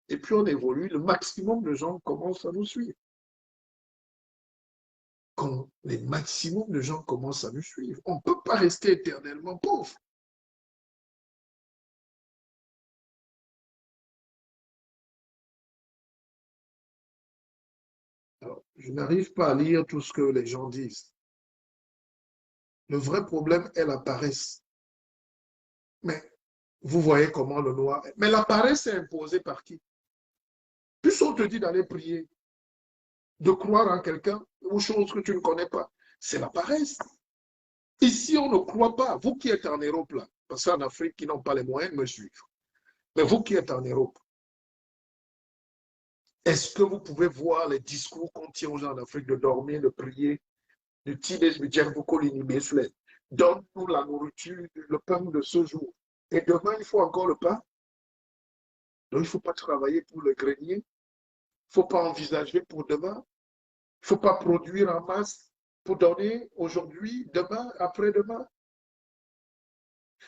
et puis on évolue. Le maximum de gens commencent à nous suivre. Quand les maximum de gens commencent à nous suivre, on ne peut pas rester éternellement pauvre. Alors, je n'arrive pas à lire tout ce que les gens disent. Le vrai problème est la paresse. Mais vous voyez comment le noir est. Mais la paresse est imposée par qui? Plus on te dit d'aller prier, de croire en quelqu'un, ou chose que tu ne connais pas, c'est la paresse. Ici, on ne croit pas. Vous qui êtes en Europe, là, parce qu'en Afrique, qui n'ont pas les moyens de me suivre, mais vous qui êtes en Europe, est-ce que vous pouvez voir les discours qu'on tient aux gens en Afrique de dormir, de prier, de tirer le djerbokolini beslet, donne-nous la nourriture, le pain de ce jour. Et demain, il faut encore le pain. Donc, il ne faut pas travailler pour le grenier. Il ne faut pas envisager pour demain. Il ne faut pas produire en masse pour donner aujourd'hui, demain, après-demain.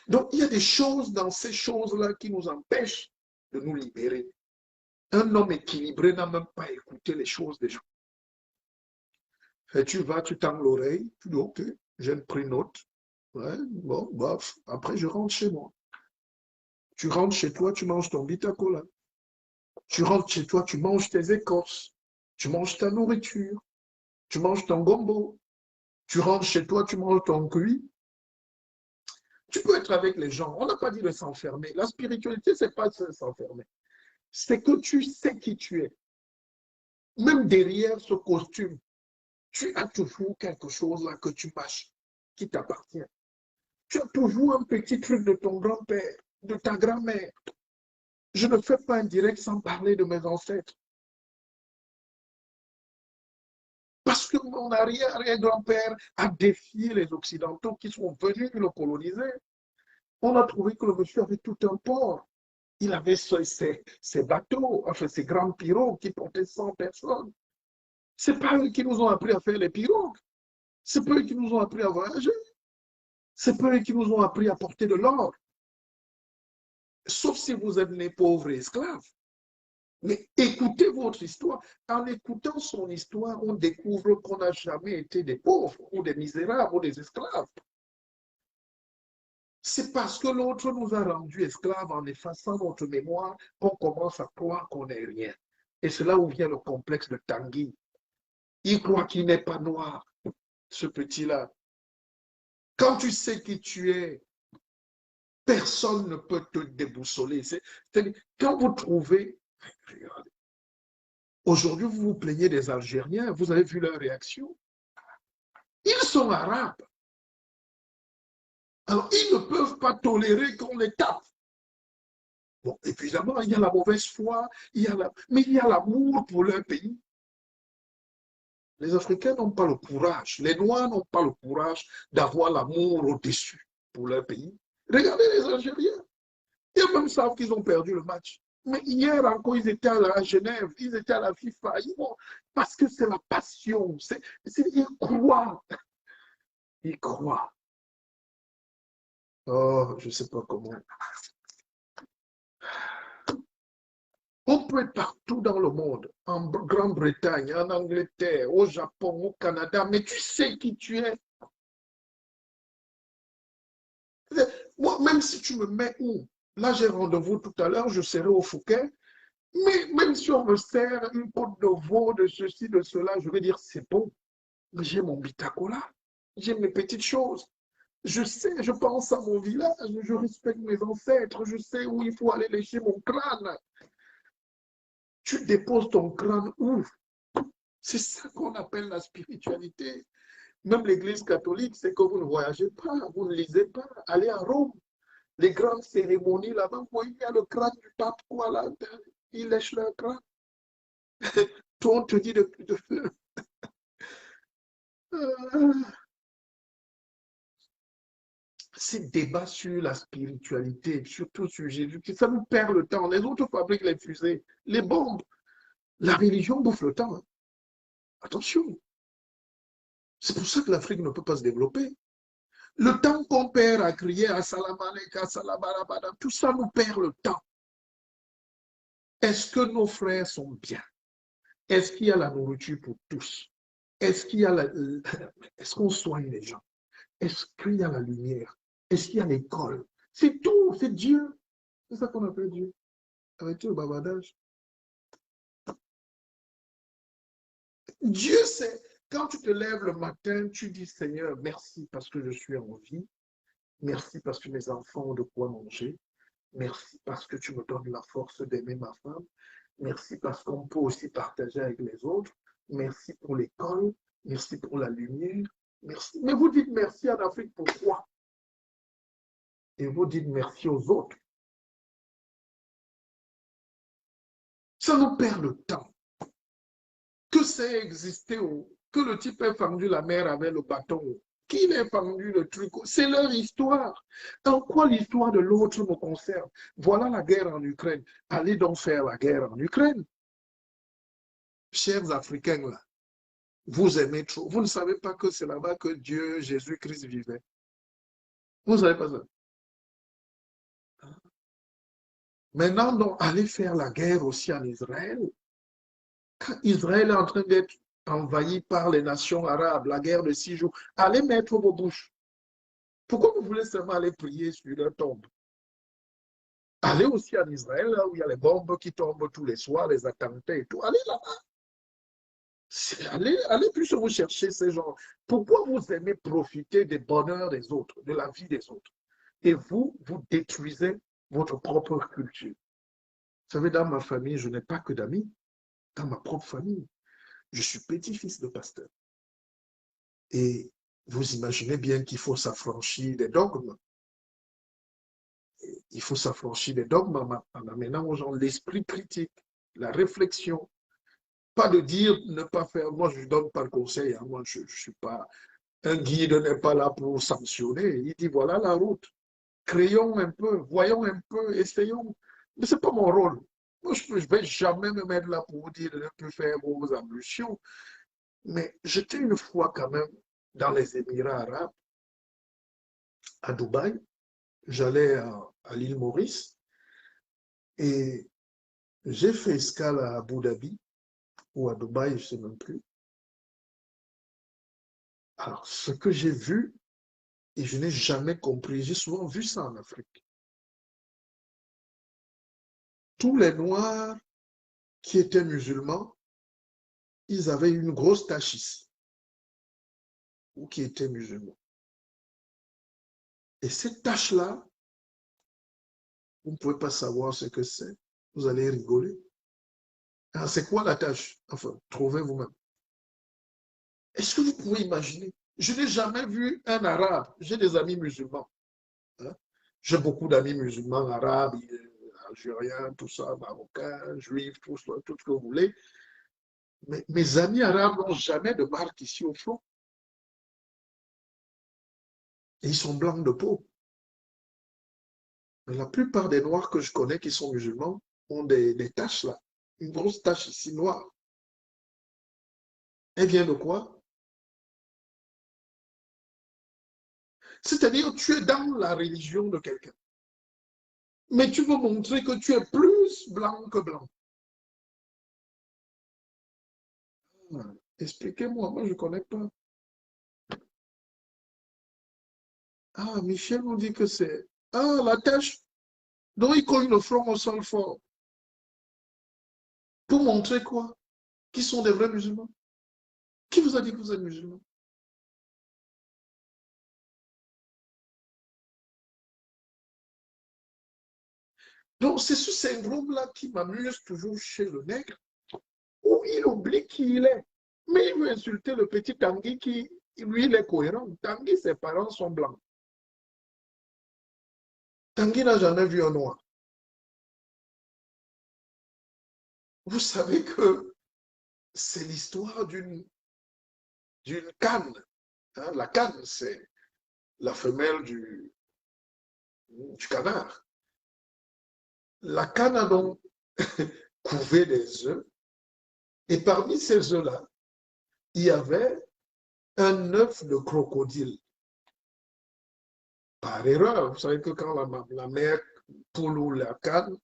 Donc, il y a des choses dans ces choses-là qui nous empêchent de nous libérer. Un homme équilibré n'a même pas écouté les choses des gens. Et tu vas, tu tends l'oreille, tu dis, ok, j'ai pris note. Ouais, bon, bof, après je rentre chez moi. Tu rentres chez toi, tu manges ton bitacola. Tu rentres chez toi, tu manges tes écorces. Tu manges ta nourriture, tu manges ton gombo, tu rentres chez toi, tu manges ton cuit. Tu peux être avec les gens. On n'a pas dit de s'enfermer. La spiritualité, c'est pas de s'enfermer. C'est que tu sais qui tu es. Même derrière ce costume, tu as toujours quelque chose là que tu mâches, qui t'appartient. Tu as toujours un petit truc de ton grand-père, de ta grand-mère. Je ne fais pas un direct sans parler de mes ancêtres. Parce que mon arrière-grand-père a défié les Occidentaux qui sont venus le coloniser. On a trouvé que le monsieur avait tout un port. Il avait ses bateaux, enfin ses grandes pirogues qui portaient 100 personnes. Ce n'est pas eux qui nous ont appris à faire les pirogues. Ce n'est pas eux qui nous ont appris à voyager. Ce n'est pas eux qui nous ont appris à porter de l'or. Sauf si vous êtes nés pauvres et esclaves. Mais écoutez votre histoire. En écoutant son histoire, on découvre qu'on n'a jamais été des pauvres ou des misérables ou des esclaves. C'est parce que l'autre nous a rendus esclaves en effaçant notre mémoire qu'on commence à croire qu'on n'est rien. Et c'est là où vient le complexe de Tanguy. Il croit qu'il n'est pas noir, ce petit-là. Quand tu sais qui tu es, personne ne peut te déboussoler. C'est-à-dire, quand vous trouvez, regardez, aujourd'hui vous vous plaignez des Algériens, vous avez vu leur réaction. Ils sont arabes. Alors, ils ne peuvent pas tolérer qu'on les tape. Bon, évidemment, il y a la mauvaise foi, mais il y a l'amour pour leur pays. Les Africains n'ont pas le courage, les Noirs n'ont pas le courage d'avoir l'amour au-dessus pour leur pays. Regardez les Algériens. Ils même savent qu'ils ont perdu le match. Mais hier encore, ils étaient à Genève, ils étaient à la FIFA. Parce que c'est la passion. Ils croient. Ils croient. Oh, je ne sais pas comment. On peut être partout dans le monde, en Grande-Bretagne, en Angleterre, au Japon, au Canada, mais tu sais qui tu es. Moi, même si tu me mets où? Là, j'ai rendez-vous tout à l'heure, je serai au Fouquet. Mais même si on me sert une côte de veau, de ceci, de cela, je vais dire c'est bon. Mais j'ai mon bitacola, j'ai mes petites choses. Je sais, je pense à mon village, je respecte mes ancêtres, je sais où il faut aller lécher mon crâne. Tu déposes ton crâne où? C'est ça qu'on appelle la spiritualité. Même l'Église catholique, c'est que vous ne voyagez pas, vous ne lisez pas. Allez à Rome, les grandes cérémonies là-bas, vous voyez, il y a le crâne du pape, quoi, là, il lèche le crâne. Toi, on te dit de ces débats sur la spiritualité, surtout sur Jésus, ça nous perd le temps. Les autres fabriquent les fusées, les bombes. La religion bouffe le temps. Hein. Attention. C'est pour ça que l'Afrique ne peut pas se développer. Le temps qu'on perd à crier à Salamaleka, Salabarabada, tout ça nous perd le temps. Est-ce que nos frères sont bien? Est-ce qu'il y a la nourriture pour tous? Est-ce qu'il y a est-ce qu'on soigne les gens? Est-ce qu'il y a la lumière? Est-ce qu'il y a l'école? C'est tout, c'est Dieu. C'est ça qu'on appelle Dieu. Avec tout le bavardage. Dieu, c'est quand tu te lèves le matin, tu dis Seigneur, merci parce que je suis en vie. Merci parce que mes enfants ont de quoi manger. Merci parce que tu me donnes la force d'aimer ma femme. Merci parce qu'on peut aussi partager avec les autres. Merci pour l'école. Merci pour la lumière. Merci. Mais vous dites merci en Afrique, pourquoi? Et vous dites merci aux autres. Ça nous perd le temps. Que c'est existé, que le type ait fendu la mer avec le bâton, qu'il ait fendu le truc, c'est leur histoire. En quoi l'histoire de l'autre me concerne? Voilà la guerre en Ukraine. Allez donc faire la guerre en Ukraine. Chers Africains, là, vous aimez trop. Vous ne savez pas que c'est là-bas que Dieu, Jésus-Christ vivait. Vous ne savez pas ça. Maintenant, donc, allez faire la guerre aussi en Israël. Quand Israël est en train d'être envahi par les nations arabes, la guerre de 6 jours, allez mettre vos bouches. Pourquoi vous voulez seulement aller prier sur leur tombe? Allez aussi en Israël, là où il y a les bombes qui tombent tous les soirs, les attentats et tout. Allez là-bas. Allez plus vous chercher ces gens. Pourquoi vous aimez profiter des bonheurs des autres, de la vie des autres? Et vous détruisez votre propre culture. Vous savez, dans ma famille, je n'ai pas que d'amis. Dans ma propre famille, je suis petit-fils de pasteur. Et vous imaginez bien qu'il faut s'affranchir des dogmes. Il faut s'affranchir des dogmes en amenant aux gens l'esprit critique, la réflexion. Pas de dire ne pas faire. Moi, je ne donne pas le conseil. Hein. Moi, je ne suis pas. Un guide n'est pas là pour sanctionner. Il dit voilà la route. Créons un peu, voyons un peu, essayons. Mais ce n'est pas mon rôle. Moi, je ne vais jamais me mettre là pour vous dire de ne plus faire vos ablutions. Mais j'étais une fois quand même dans les Émirats arabes, à Dubaï. J'allais à l'île Maurice et j'ai fait escale à Abu Dhabi ou à Dubaï, je ne sais même plus. Alors, ce que j'ai vu, et je n'ai jamais compris, j'ai souvent vu ça en Afrique. Tous les Noirs qui étaient musulmans, ils avaient une grosse tache ici, ou qui étaient musulmans. Et cette tache-là, vous ne pouvez pas savoir ce que c'est. Vous allez rigoler. Alors, c'est quoi la tache? Enfin, trouvez vous-même. Est-ce que vous pouvez imaginer? Je n'ai jamais vu un arabe. J'ai des amis musulmans. Hein? J'ai beaucoup d'amis musulmans, arabes, algériens, tout ça, marocains, juifs, tout ce que vous voulez. Mais mes amis arabes n'ont jamais de marque ici au front. Et ils sont blancs de peau. Mais la plupart des noirs que je connais qui sont musulmans ont des taches là. Une grosse tache ici noire. Elle vient de quoi? C'est-à-dire, tu es dans la religion de quelqu'un. Mais tu veux montrer que tu es plus blanc que blanc. Expliquez-moi, moi je ne connais pas. Ah, Michel nous dit que c'est... Ah, la tache. Donc il cogne le front au sol fort. Pour montrer quoi? Qui sont des vrais musulmans? Qui vous a dit que vous êtes musulman? Donc c'est ce syndrome-là qui m'amuse toujours chez le nègre, où il oublie qui il est. Mais il veut insulter le petit Tanguy qui, lui, il est cohérent. Tanguy, ses parents sont blancs. Tanguy n'a jamais vu un noir. Vous savez que c'est l'histoire d'une canne. Hein? La canne, c'est la femelle du canard. La canne a donc couvé des œufs. Et parmi ces œufs-là, il y avait un œuf de crocodile. Par erreur, vous savez que quand la mère poule ou la canne,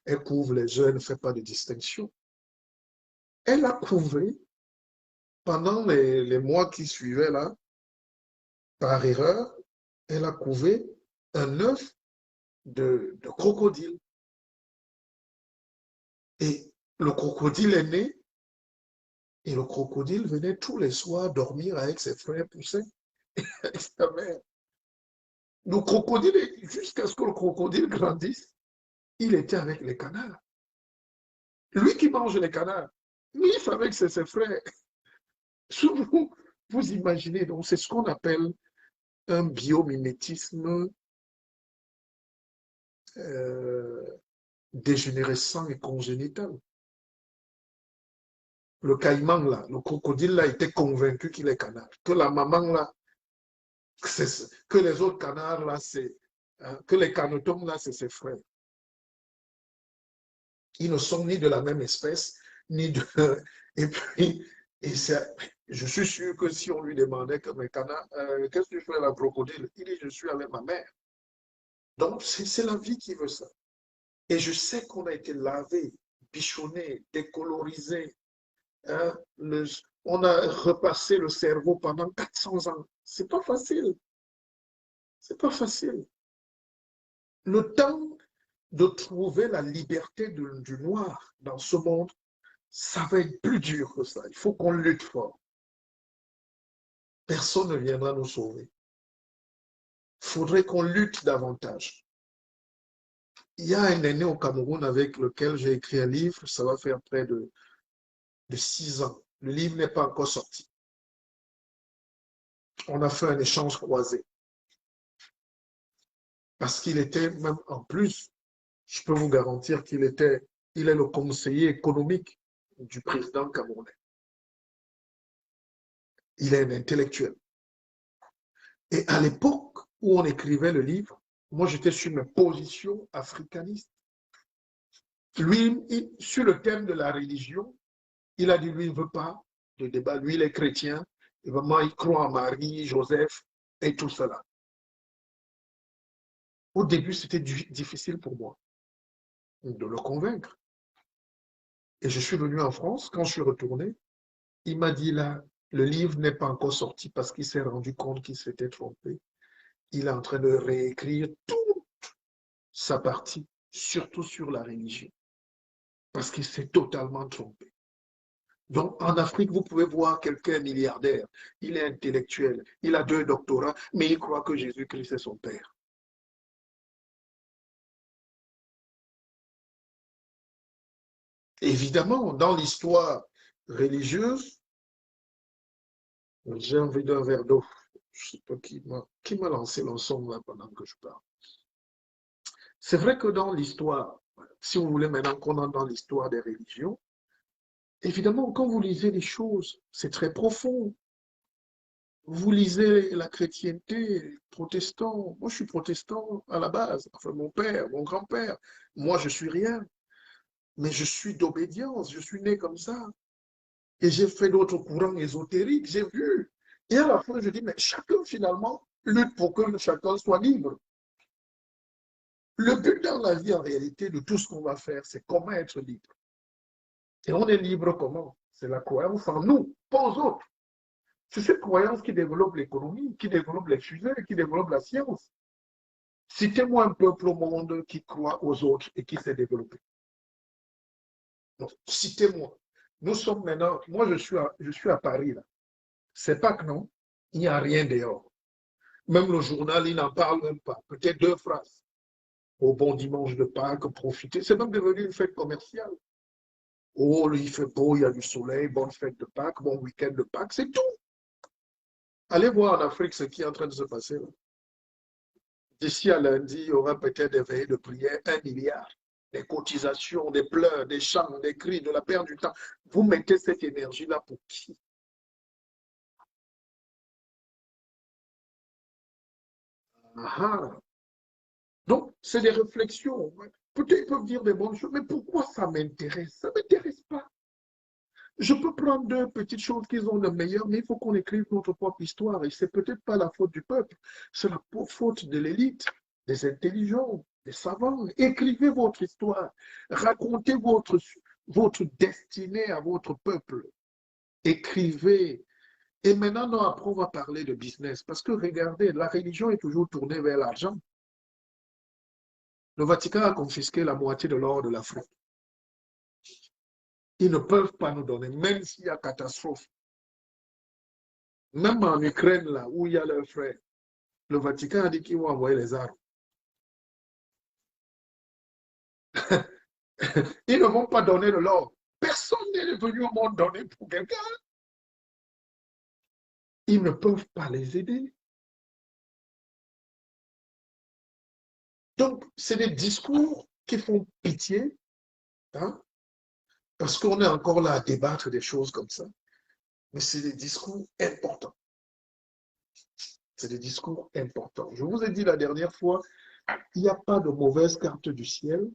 elle couvre les œufs, elle ne fait pas de distinction. Elle a couvé pendant les mois qui suivaient là, par erreur, elle a couvé un œuf de crocodile. Et le crocodile est né et le crocodile venait tous les soirs dormir avec ses frères poussins, avec sa mère. Le crocodile, jusqu'à ce que le crocodile grandisse, il était avec les canards. Lui qui mange les canards, lui, il savait que c'est ses frères. Vous, vous imaginez, donc c'est ce qu'on appelle un biomimétisme euh, dégénérescent et congénital. Le caïman, là, le crocodile, là, était convaincu qu'il est canard. Que la maman, là, que les autres canards, là, c'est... Hein, que les canetons, là, c'est ses frères. Ils ne sont ni de la même espèce, ni de... Et puis, je suis sûr que si on lui demandait que mes canards, qu'est-ce que tu fais la crocodile? Il dit, je suis avec ma mère. Donc, c'est la vie qui veut ça. Et je sais qu'on a été lavé, bichonné, décolorisé. Hein, on a repassé le cerveau pendant 400 ans. C'est pas facile. C'est pas facile. Le temps de trouver la liberté du noir dans ce monde Ça va être plus dur que ça. Il faut qu'on lutte fort. Personne ne viendra nous sauver. Il faudrait qu'on lutte davantage. Il y a un aîné au Cameroun avec lequel j'ai écrit un livre, ça va faire près de 6 ans. Le livre n'est pas encore sorti. On a fait un échange croisé. Parce qu'il était même en plus, je peux vous garantir il est le conseiller économique du président camerounais. Il est un intellectuel. Et à l'époque où on écrivait le livre, moi j'étais sur mes positions africanistes. Lui, sur le thème de la religion, il a dit lui, il ne veut pas de débat. Lui, il est chrétien. Et vraiment, il croit en Marie, Joseph et tout cela. Au début, c'était difficile pour moi de le convaincre. Et je suis venu en France. Quand je suis retourné, il m'a dit là, le livre n'est pas encore sorti parce qu'il s'est rendu compte qu'il s'était trompé. Il est en train de réécrire toute sa partie, surtout sur la religion, parce qu'il s'est totalement trompé. Donc, en Afrique, vous pouvez voir quelqu'un milliardaire, il est intellectuel, il a 2 doctorats, mais il croit que Jésus-Christ est son père. Évidemment, dans l'histoire religieuse, j'ai envie d'un verre d'eau. Je ne sais pas qui m'a lancé l'ensemble là pendant que je parle. C'est vrai que dans l'histoire, si vous voulez maintenant qu'on entre dans l'histoire des religions, évidemment, quand vous lisez les choses, c'est très profond. Vous lisez la chrétienté, protestant. Moi, je suis protestant à la base. Enfin, mon père, mon grand-père. Moi, je suis rien. Mais je suis d'obédience. Je suis né comme ça. Et j'ai fait d'autres courants ésotériques. J'ai vu. Et à la fin, je dis, mais chacun, finalement, lutte pour que chacun soit libre. Le but dans la vie, en réalité, de tout ce qu'on va faire, c'est comment être libre. Et on est libre comment? C'est la croyance en nous, pas aux autres. C'est cette croyance qui développe l'économie, qui développe les fusées, qui développe la science. Citez-moi un peuple au monde qui croit aux autres et qui s'est développé. Citez-moi. Nous sommes maintenant, moi je suis à Paris là. C'est pas que non, il n'y a rien dehors. Même le journal, il n'en parle même pas. Peut-être 2 phrases. Au bon dimanche de Pâques, profitez. C'est même devenu une fête commerciale. Oh, il fait beau, il y a du soleil, bonne fête de Pâques, bon week-end de Pâques, c'est tout. Allez voir en Afrique ce qui est en train de se passer là. D'ici à lundi, il y aura peut-être des veillées de prière, 1 milliard. Des cotisations, des pleurs, des chants, des cris, de la perte du temps. Vous mettez cette énergie-là pour qui? Ah. Donc, c'est des réflexions. Peut-être ils peuvent dire des bonnes choses, mais pourquoi ça m'intéresse? Ça ne m'intéresse pas. Je peux prendre 2 petites choses qu'ils ont de meilleures, mais il faut qu'on écrive notre propre histoire. Et ce n'est peut-être pas la faute du peuple, c'est la faute de l'élite, des intelligents, des savants. Écrivez votre histoire, racontez votre destinée à votre peuple. Écrivez. Et maintenant, non, après, on va parler de business. Parce que regardez, la religion est toujours tournée vers l'argent. Le Vatican a confisqué la moitié de l'or de l'Afrique. Ils ne peuvent pas nous donner, même s'il y a catastrophe. Même en Ukraine, là, où il y a leurs frères, le Vatican a dit qu'ils vont envoyer les armes. Ils ne vont pas donner de l'or. Personne n'est venu au monde donner pour quelqu'un. Ils ne peuvent pas les aider. Donc, c'est des discours qui font pitié, hein, parce qu'on est encore là à débattre des choses comme ça. Mais c'est des discours importants. C'est des discours importants. Je vous ai dit la dernière fois, il n'y a pas de mauvaise carte du ciel.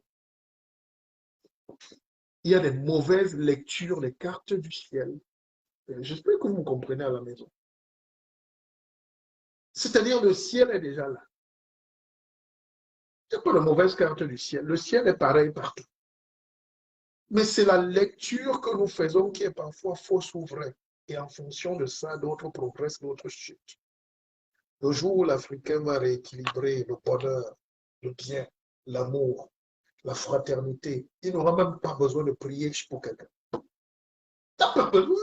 Il y a des mauvaises lectures des cartes du ciel. J'espère que vous me comprenez à la maison. C'est-à-dire le ciel est déjà là. Il n'y a pas de mauvaise carte du ciel. Le ciel est pareil partout. Mais c'est la lecture que nous faisons qui est parfois fausse ou vraie. Et en fonction de ça, d'autres progressent, d'autres chutent. Le jour où l'Africain va rééquilibrer le bonheur, le bien, l'amour, la fraternité, il n'aura même pas besoin de prier pour quelqu'un. pas besoin.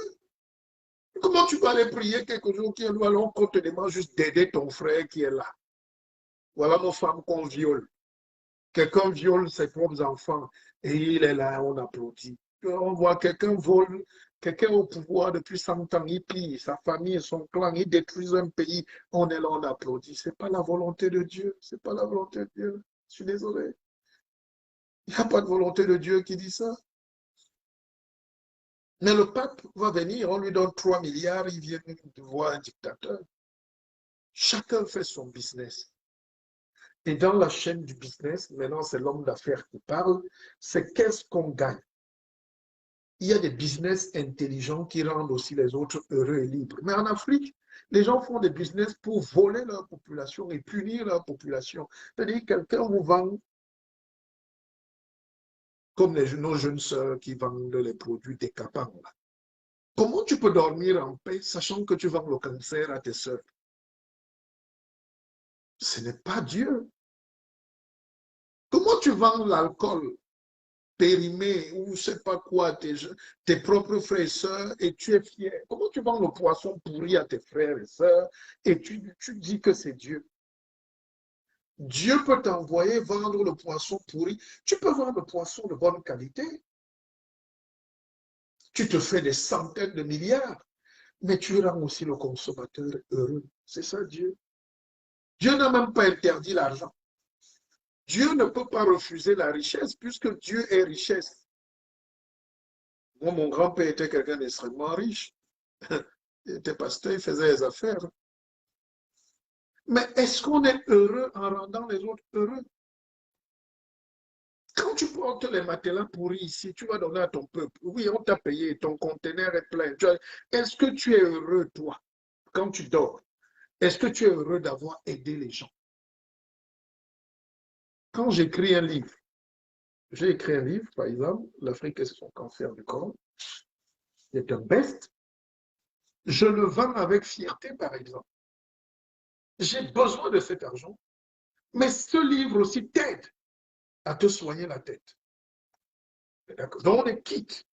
Comment tu vas aller prier quelque chose qui est loin alors qu'on te demande juste d'aider ton frère qui est là? Voilà nos femmes qu'on viole. Quelqu'un viole ses propres enfants et il est là, on applaudit. On voit quelqu'un vole, quelqu'un au pouvoir depuis 100 ans, il pille sa famille, son clan, il détruit un pays, on est là, on applaudit. Ce n'est pas la volonté de Dieu, c'est pas la volonté de Dieu. Je suis désolé. Il n'y a pas de volonté de Dieu qui dit ça. Mais le pape va venir, on lui donne 3 milliards, il vient de voir un dictateur. Chacun fait son business. Et dans la chaîne du business, maintenant c'est l'homme d'affaires qui parle, c'est qu'est-ce qu'on gagne. Il y a des business intelligents qui rendent aussi les autres heureux et libres. Mais en Afrique, les gens font des business pour voler leur population et punir leur population. C'est-à-dire que quelqu'un vous vend, comme nos jeunes sœurs qui vendent les produits décapants. Comment tu peux dormir en paix sachant que tu vends le cancer à tes sœurs? Ce n'est pas Dieu. Comment tu vends l'alcool périmé ou je ne sais pas quoi, tes propres frères et sœurs et tu es fier? Comment tu vends le poisson pourri à tes frères et sœurs et tu dis que c'est Dieu? Dieu peut t'envoyer vendre le poisson pourri. Tu peux vendre le poisson de bonne qualité. Tu te fais des centaines de milliards, mais tu rends aussi le consommateur heureux. C'est ça Dieu. Dieu n'a même pas interdit l'argent. Dieu ne peut pas refuser la richesse puisque Dieu est richesse. Moi, mon grand-père était quelqu'un d'extrêmement riche. Il était pasteur, il faisait les affaires. Mais est-ce qu'on est heureux en rendant les autres heureux? Quand tu portes les matelas pourris ici, tu vas donner à ton peuple. Oui, on t'a payé, ton conteneur est plein. Est-ce que tu es heureux, toi, quand tu dors? Est-ce que tu es heureux d'avoir aidé les gens? Quand j'écris un livre, j'ai écrit un livre, par exemple, L'Afrique et son cancer du corps. C'est un best. Je le vends avec fierté, par exemple. J'ai besoin de cet argent. Mais ce livre aussi t'aide à te soigner la tête. Donc, on est quitte.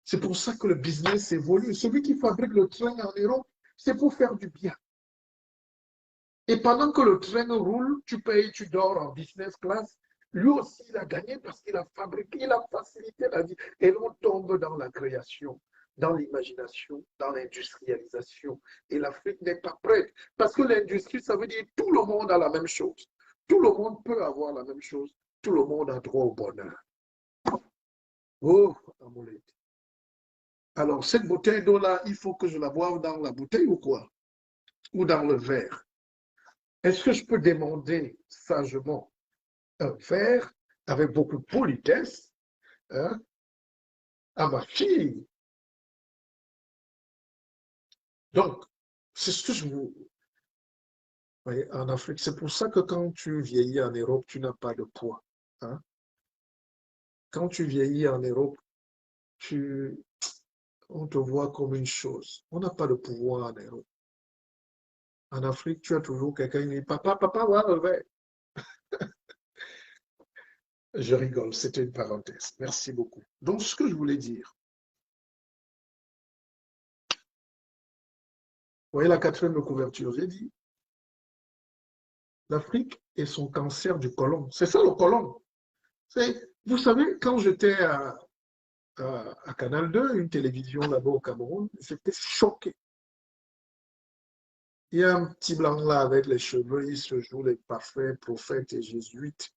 C'est pour ça que le business évolue. Celui qui fabrique le train en Europe, c'est pour faire du bien. Et pendant que le train roule, tu payes, tu dors en business class. Lui aussi, il a gagné parce qu'il a fabriqué, il a facilité la vie. Et l'on tombe dans la création, dans l'imagination, dans l'industrialisation. Et l'Afrique n'est pas prête. Parce que l'industrie, ça veut dire tout le monde a la même chose. Tout le monde peut avoir la même chose. Tout le monde a droit au bonheur. Oh, Amoulette. Alors, cette bouteille d'eau-là, il faut que je la boive dans la bouteille ou quoi? Ou dans le verre? Est-ce que je peux demander sagement un verre avec beaucoup de politesse, hein, à ma fille? Donc, c'est ce que je vous... voyez, en Afrique, c'est pour ça que quand tu vieillis en Europe, tu n'as pas de poids. Hein? Quand tu vieillis en Europe, on te voit comme une chose. On n'a pas de pouvoir en Europe. En Afrique, tu as toujours quelqu'un qui dit, papa, papa, voilà le verre. Je rigole, c'était une parenthèse. Merci beaucoup. Donc, ce que je voulais dire, vous voyez la quatrième de couverture, j'ai dit, l'Afrique et son cancer du côlon. C'est ça le côlon. Vous savez, quand j'étais à Canal 2, une télévision là-bas au Cameroun, j'étais choqué. Il y a un petit blanc là avec les cheveux, il se joue les parfaits prophètes et jésuites.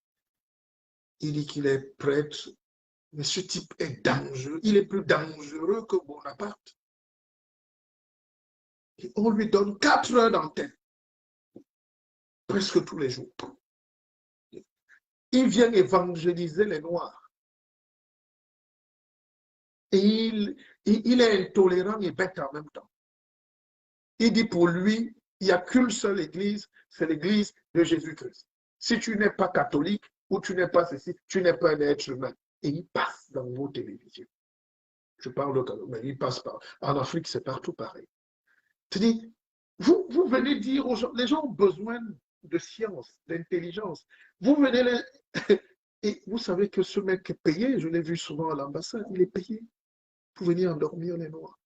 Il dit qu'il est prêtre. Mais ce type est dangereux. Il est plus dangereux que Bonaparte. Et on lui donne 4 heures d'antenne. Presque tous les jours. Il vient évangéliser les Noirs. Et il est intolérant et bête en même temps. Il dit pour lui, il n'y a qu'une seule église, c'est l'église de Jésus-Christ. Si tu n'es pas catholique ou tu n'es pas ceci, tu n'es pas un être humain. Et il passe dans vos télévisions. Je parle de Cameroun, mais il passe par. En Afrique, c'est partout pareil. C'est-à-dire, vous venez dire aux gens, les gens ont besoin de science, d'intelligence. Vous venez les... Et vous savez que ce mec est payé, je l'ai vu souvent à l'ambassade, il est payé. pour venir endormir les Noirs,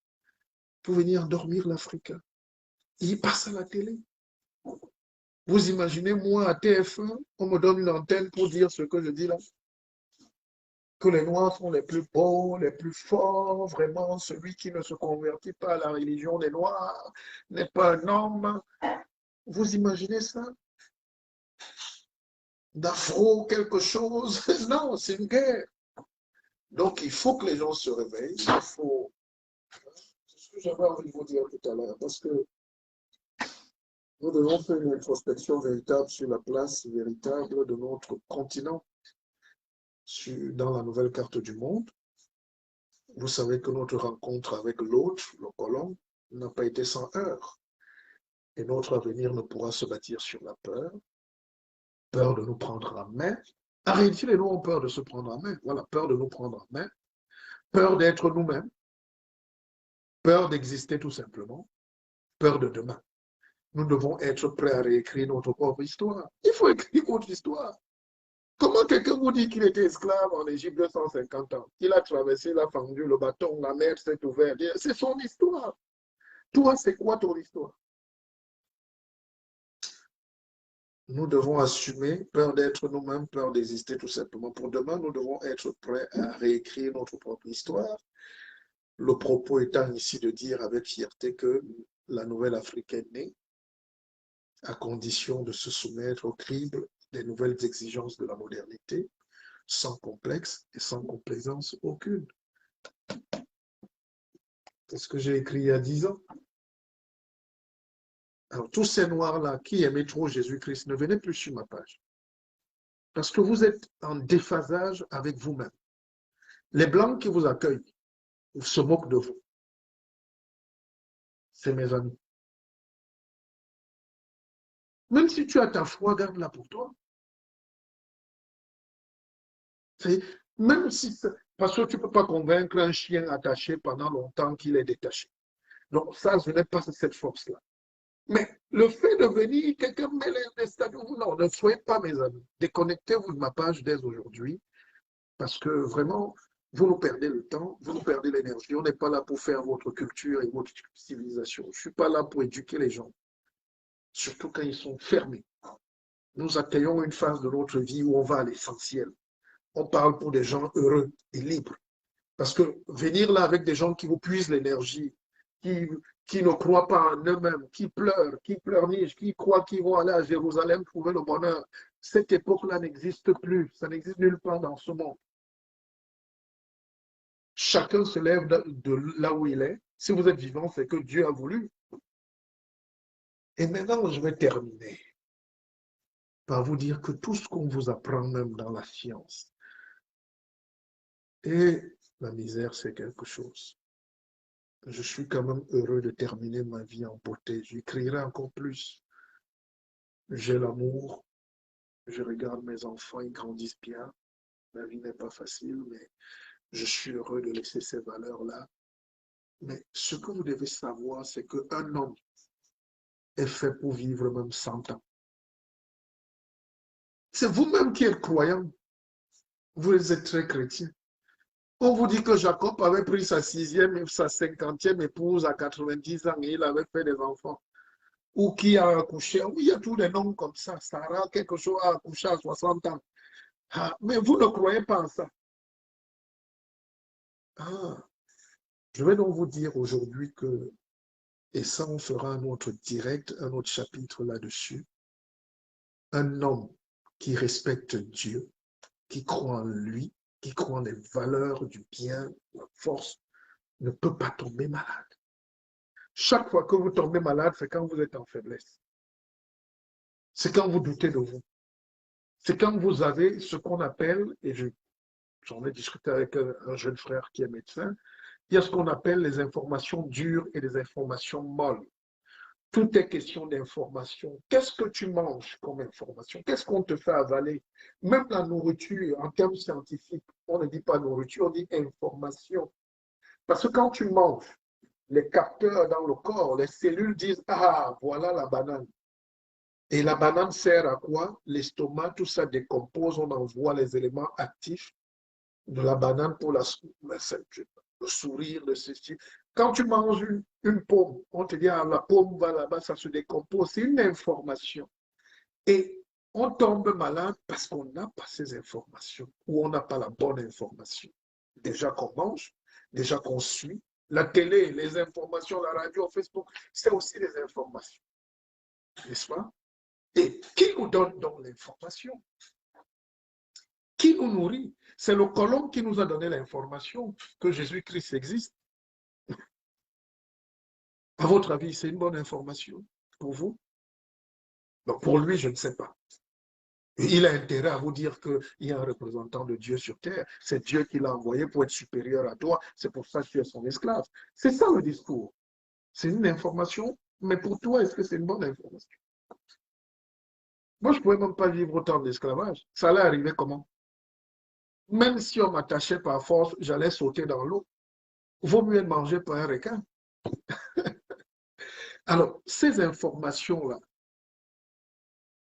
pour venir endormir l'Africain. Il passe à la télé. Vous imaginez, moi, à TF1, on me donne une antenne pour dire ce que je dis là? Que les Noirs sont les plus beaux, les plus forts, vraiment, celui qui ne se convertit pas à la religion des Noirs n'est pas un homme. Vous imaginez ça? D'afro, quelque chose? Non, c'est une guerre. Donc, il faut que les gens se réveillent. Il faut... C'est ce que j'avais envie de vous dire tout à l'heure, parce que nous devons faire une introspection véritable sur la place véritable de notre continent dans la nouvelle carte du monde. Vous savez que notre rencontre avec l'autre, le colon, n'a pas été sans heurts. Et notre avenir ne pourra se bâtir sur la peur, peur de nous prendre en main. En réalité, les Noirs ont peur de se prendre en main. Voilà, peur de nous prendre en main, peur d'être nous-mêmes, peur d'exister tout simplement, peur de demain. Nous devons être prêts à réécrire notre propre histoire. Il faut écrire votre histoire. Comment quelqu'un vous dit qu'il était esclave en Égypte 250 ans? Il a traversé, il a fendu le bâton, la mer s'est ouverte. C'est son histoire. Toi, c'est quoi ton histoire? Nous devons assumer, peur d'être nous-mêmes, peur d'exister tout simplement. Pour demain, nous devons être prêts à réécrire notre propre histoire. Le propos étant ici de dire avec fierté que la nouvelle Afrique est née, à condition de se soumettre au crible des nouvelles exigences de la modernité, sans complexe et sans complaisance aucune. C'est ce que j'ai écrit il y a 10 ans. Alors, tous ces Noirs-là qui aimaient trop Jésus-Christ, ne venez plus sur ma page. Parce que vous êtes en déphasage avec vous-même. Les Blancs qui vous accueillent se moquent de vous. C'est mes amis. Même si tu as ta foi, garde-la pour toi. Même si, parce que tu ne peux pas convaincre un chien attaché pendant longtemps qu'il est détaché. Donc ça, je n'ai pas cette force-là. Mais le fait de venir, quelqu'un met les stadions, non, ne soyez pas mes amis. Déconnectez-vous de ma page dès aujourd'hui, parce que vraiment, vous nous perdez le temps, vous nous perdez l'énergie. On n'est pas là pour faire votre culture et votre civilisation. Je ne suis pas là pour éduquer les gens, surtout quand ils sont fermés. Nous accueillons une phase de notre vie où on va à l'essentiel. On parle pour des gens heureux et libres. Parce que venir là avec des gens qui vous puisent l'énergie, qui ne croient pas en eux-mêmes, qui pleurnichent, qui croient qu'ils vont aller à Jérusalem trouver le bonheur, cette époque-là n'existe plus. Ça n'existe nulle part dans ce monde. Chacun se lève de là où il est. Si vous êtes vivant, c'est que Dieu a voulu. Et maintenant, je vais terminer par vous dire que tout ce qu'on vous apprend même dans la science, et la misère, c'est quelque chose. Je suis quand même heureux de terminer ma vie en beauté. J'écrirai encore plus. J'ai l'amour. Je regarde mes enfants, ils grandissent bien. La vie n'est pas facile, mais je suis heureux de laisser ces valeurs-là. Mais ce que vous devez savoir, c'est qu'un homme est fait pour vivre même 100 ans. C'est vous-même qui êtes croyant. Vous êtes très chrétien. On vous dit que Jacob avait pris sa 6e, sa 50e épouse à 90 ans et il avait fait des enfants. Ou qui a accouché. Oui, il y a tous des noms comme ça. Sarah, quelque chose, a accouché à 60 ans. Ah, mais vous ne croyez pas en ça. Ah, je vais donc vous dire aujourd'hui que, et ça on fera un autre direct, un autre chapitre là-dessus, un homme qui respecte Dieu, qui croit en lui, qui croit en les valeurs du bien, la force, ne peut pas tomber malade. Chaque fois que vous tombez malade, c'est quand vous êtes en faiblesse. C'est quand vous doutez de vous. C'est quand vous avez ce qu'on appelle, et j'en ai discuté avec un jeune frère qui est médecin, il y a ce qu'on appelle les informations dures et les informations molles. Tout est question d'information. Qu'est-ce que tu manges comme information? Qu'est-ce qu'on te fait avaler? Même la nourriture, en termes scientifiques, on ne dit pas nourriture, on dit information. Parce que quand tu manges, les capteurs dans le corps, les cellules disent, ah, voilà la banane. Et la banane sert à quoi? L'estomac, tout ça décompose, on envoie les éléments actifs de la banane pour la le sourire, le ceci. Quand tu manges une pomme, on te dit, ah, la pomme va là-bas, ça se décompose. C'est une information. Et on tombe malade parce qu'on n'a pas ces informations ou on n'a pas la bonne information. Déjà qu'on mange, déjà qu'on suit. La télé, les informations, la radio, Facebook, c'est aussi des informations. N'est-ce pas? Et qui nous donne donc l'information? Qui nous nourrit? C'est le colon qui nous a donné l'information que Jésus-Christ existe. À votre avis, c'est une bonne information pour vous? Donc pour lui, je ne sais pas. Il a intérêt à vous dire qu'il y a un représentant de Dieu sur terre. C'est Dieu qui l'a envoyé pour être supérieur à toi. C'est pour ça que tu es son esclave. C'est ça le discours. C'est une information, mais pour toi, est-ce que c'est une bonne information? Moi, je ne pouvais même pas vivre autant d'esclavage. Ça allait arriver comment? Même si on m'attachait par force, j'allais sauter dans l'eau. Vaut mieux être mangé par un requin. Alors, ces informations-là,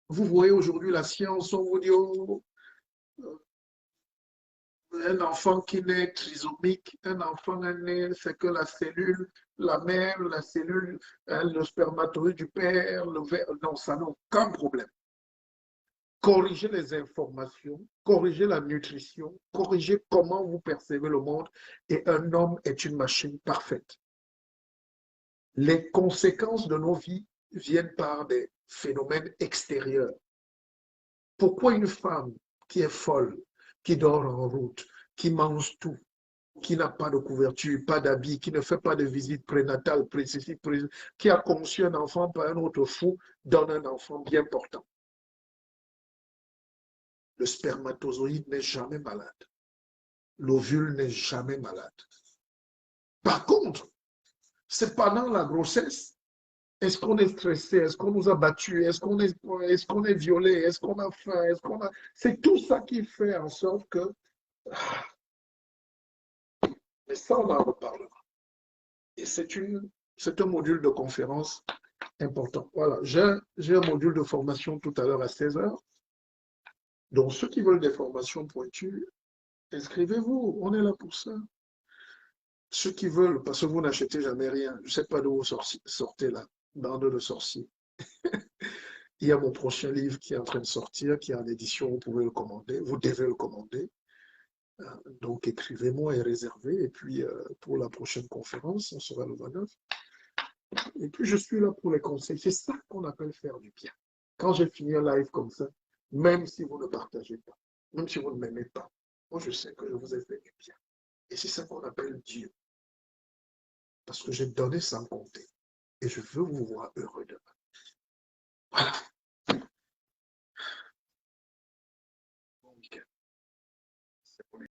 vous voyez aujourd'hui la science, on vous dit, oh, un enfant qui naît trisomique, un enfant né, c'est que la cellule, la mère, la cellule, le spermatozoïde du père, le verre, non, ça n'a aucun problème. Corriger les informations, corriger la nutrition, corriger comment vous percevez le monde, et un homme est une machine parfaite. Les conséquences de nos vies viennent par des phénomènes extérieurs. Pourquoi une femme qui est folle, qui dort en route, qui mange tout, qui n'a pas de couverture, pas d'habits, qui ne fait pas de visite prénatale, qui a conçu un enfant par un autre fou, donne un enfant bien portant? Le spermatozoïde n'est jamais malade. L'ovule n'est jamais malade. Par contre, c'est pendant la grossesse, est-ce qu'on est stressé? Est-ce qu'on nous a battus? Est-ce qu'on est violé? Est-ce qu'on a faim? C'est tout ça qui fait en sorte que... Mais ça, on en reparlera. Et c'est un module de conférence important. Voilà, j'ai un module de formation tout à l'heure à 16 h. Donc, ceux qui veulent des formations pointues, inscrivez-vous. On est là pour ça. Ceux qui veulent, parce que vous n'achetez jamais rien. Je ne sais pas d'où vous sortez là, bande de sorciers. Il y a mon prochain livre qui est en train de sortir, qui est en édition, vous pouvez le commander, vous devez le commander. Donc écrivez-moi et réservez, et puis pour la prochaine conférence, on sera le 29. Et puis je suis là pour les conseils. C'est ça qu'on appelle faire du bien. Quand j'ai fini un live comme ça, même si vous ne partagez pas, même si vous ne m'aimez pas, moi je sais que je vous ai fait du bien. Et c'est ça qu'on appelle Dieu. Parce que j'ai donné sans compter. Et je veux vous voir heureux demain. Voilà.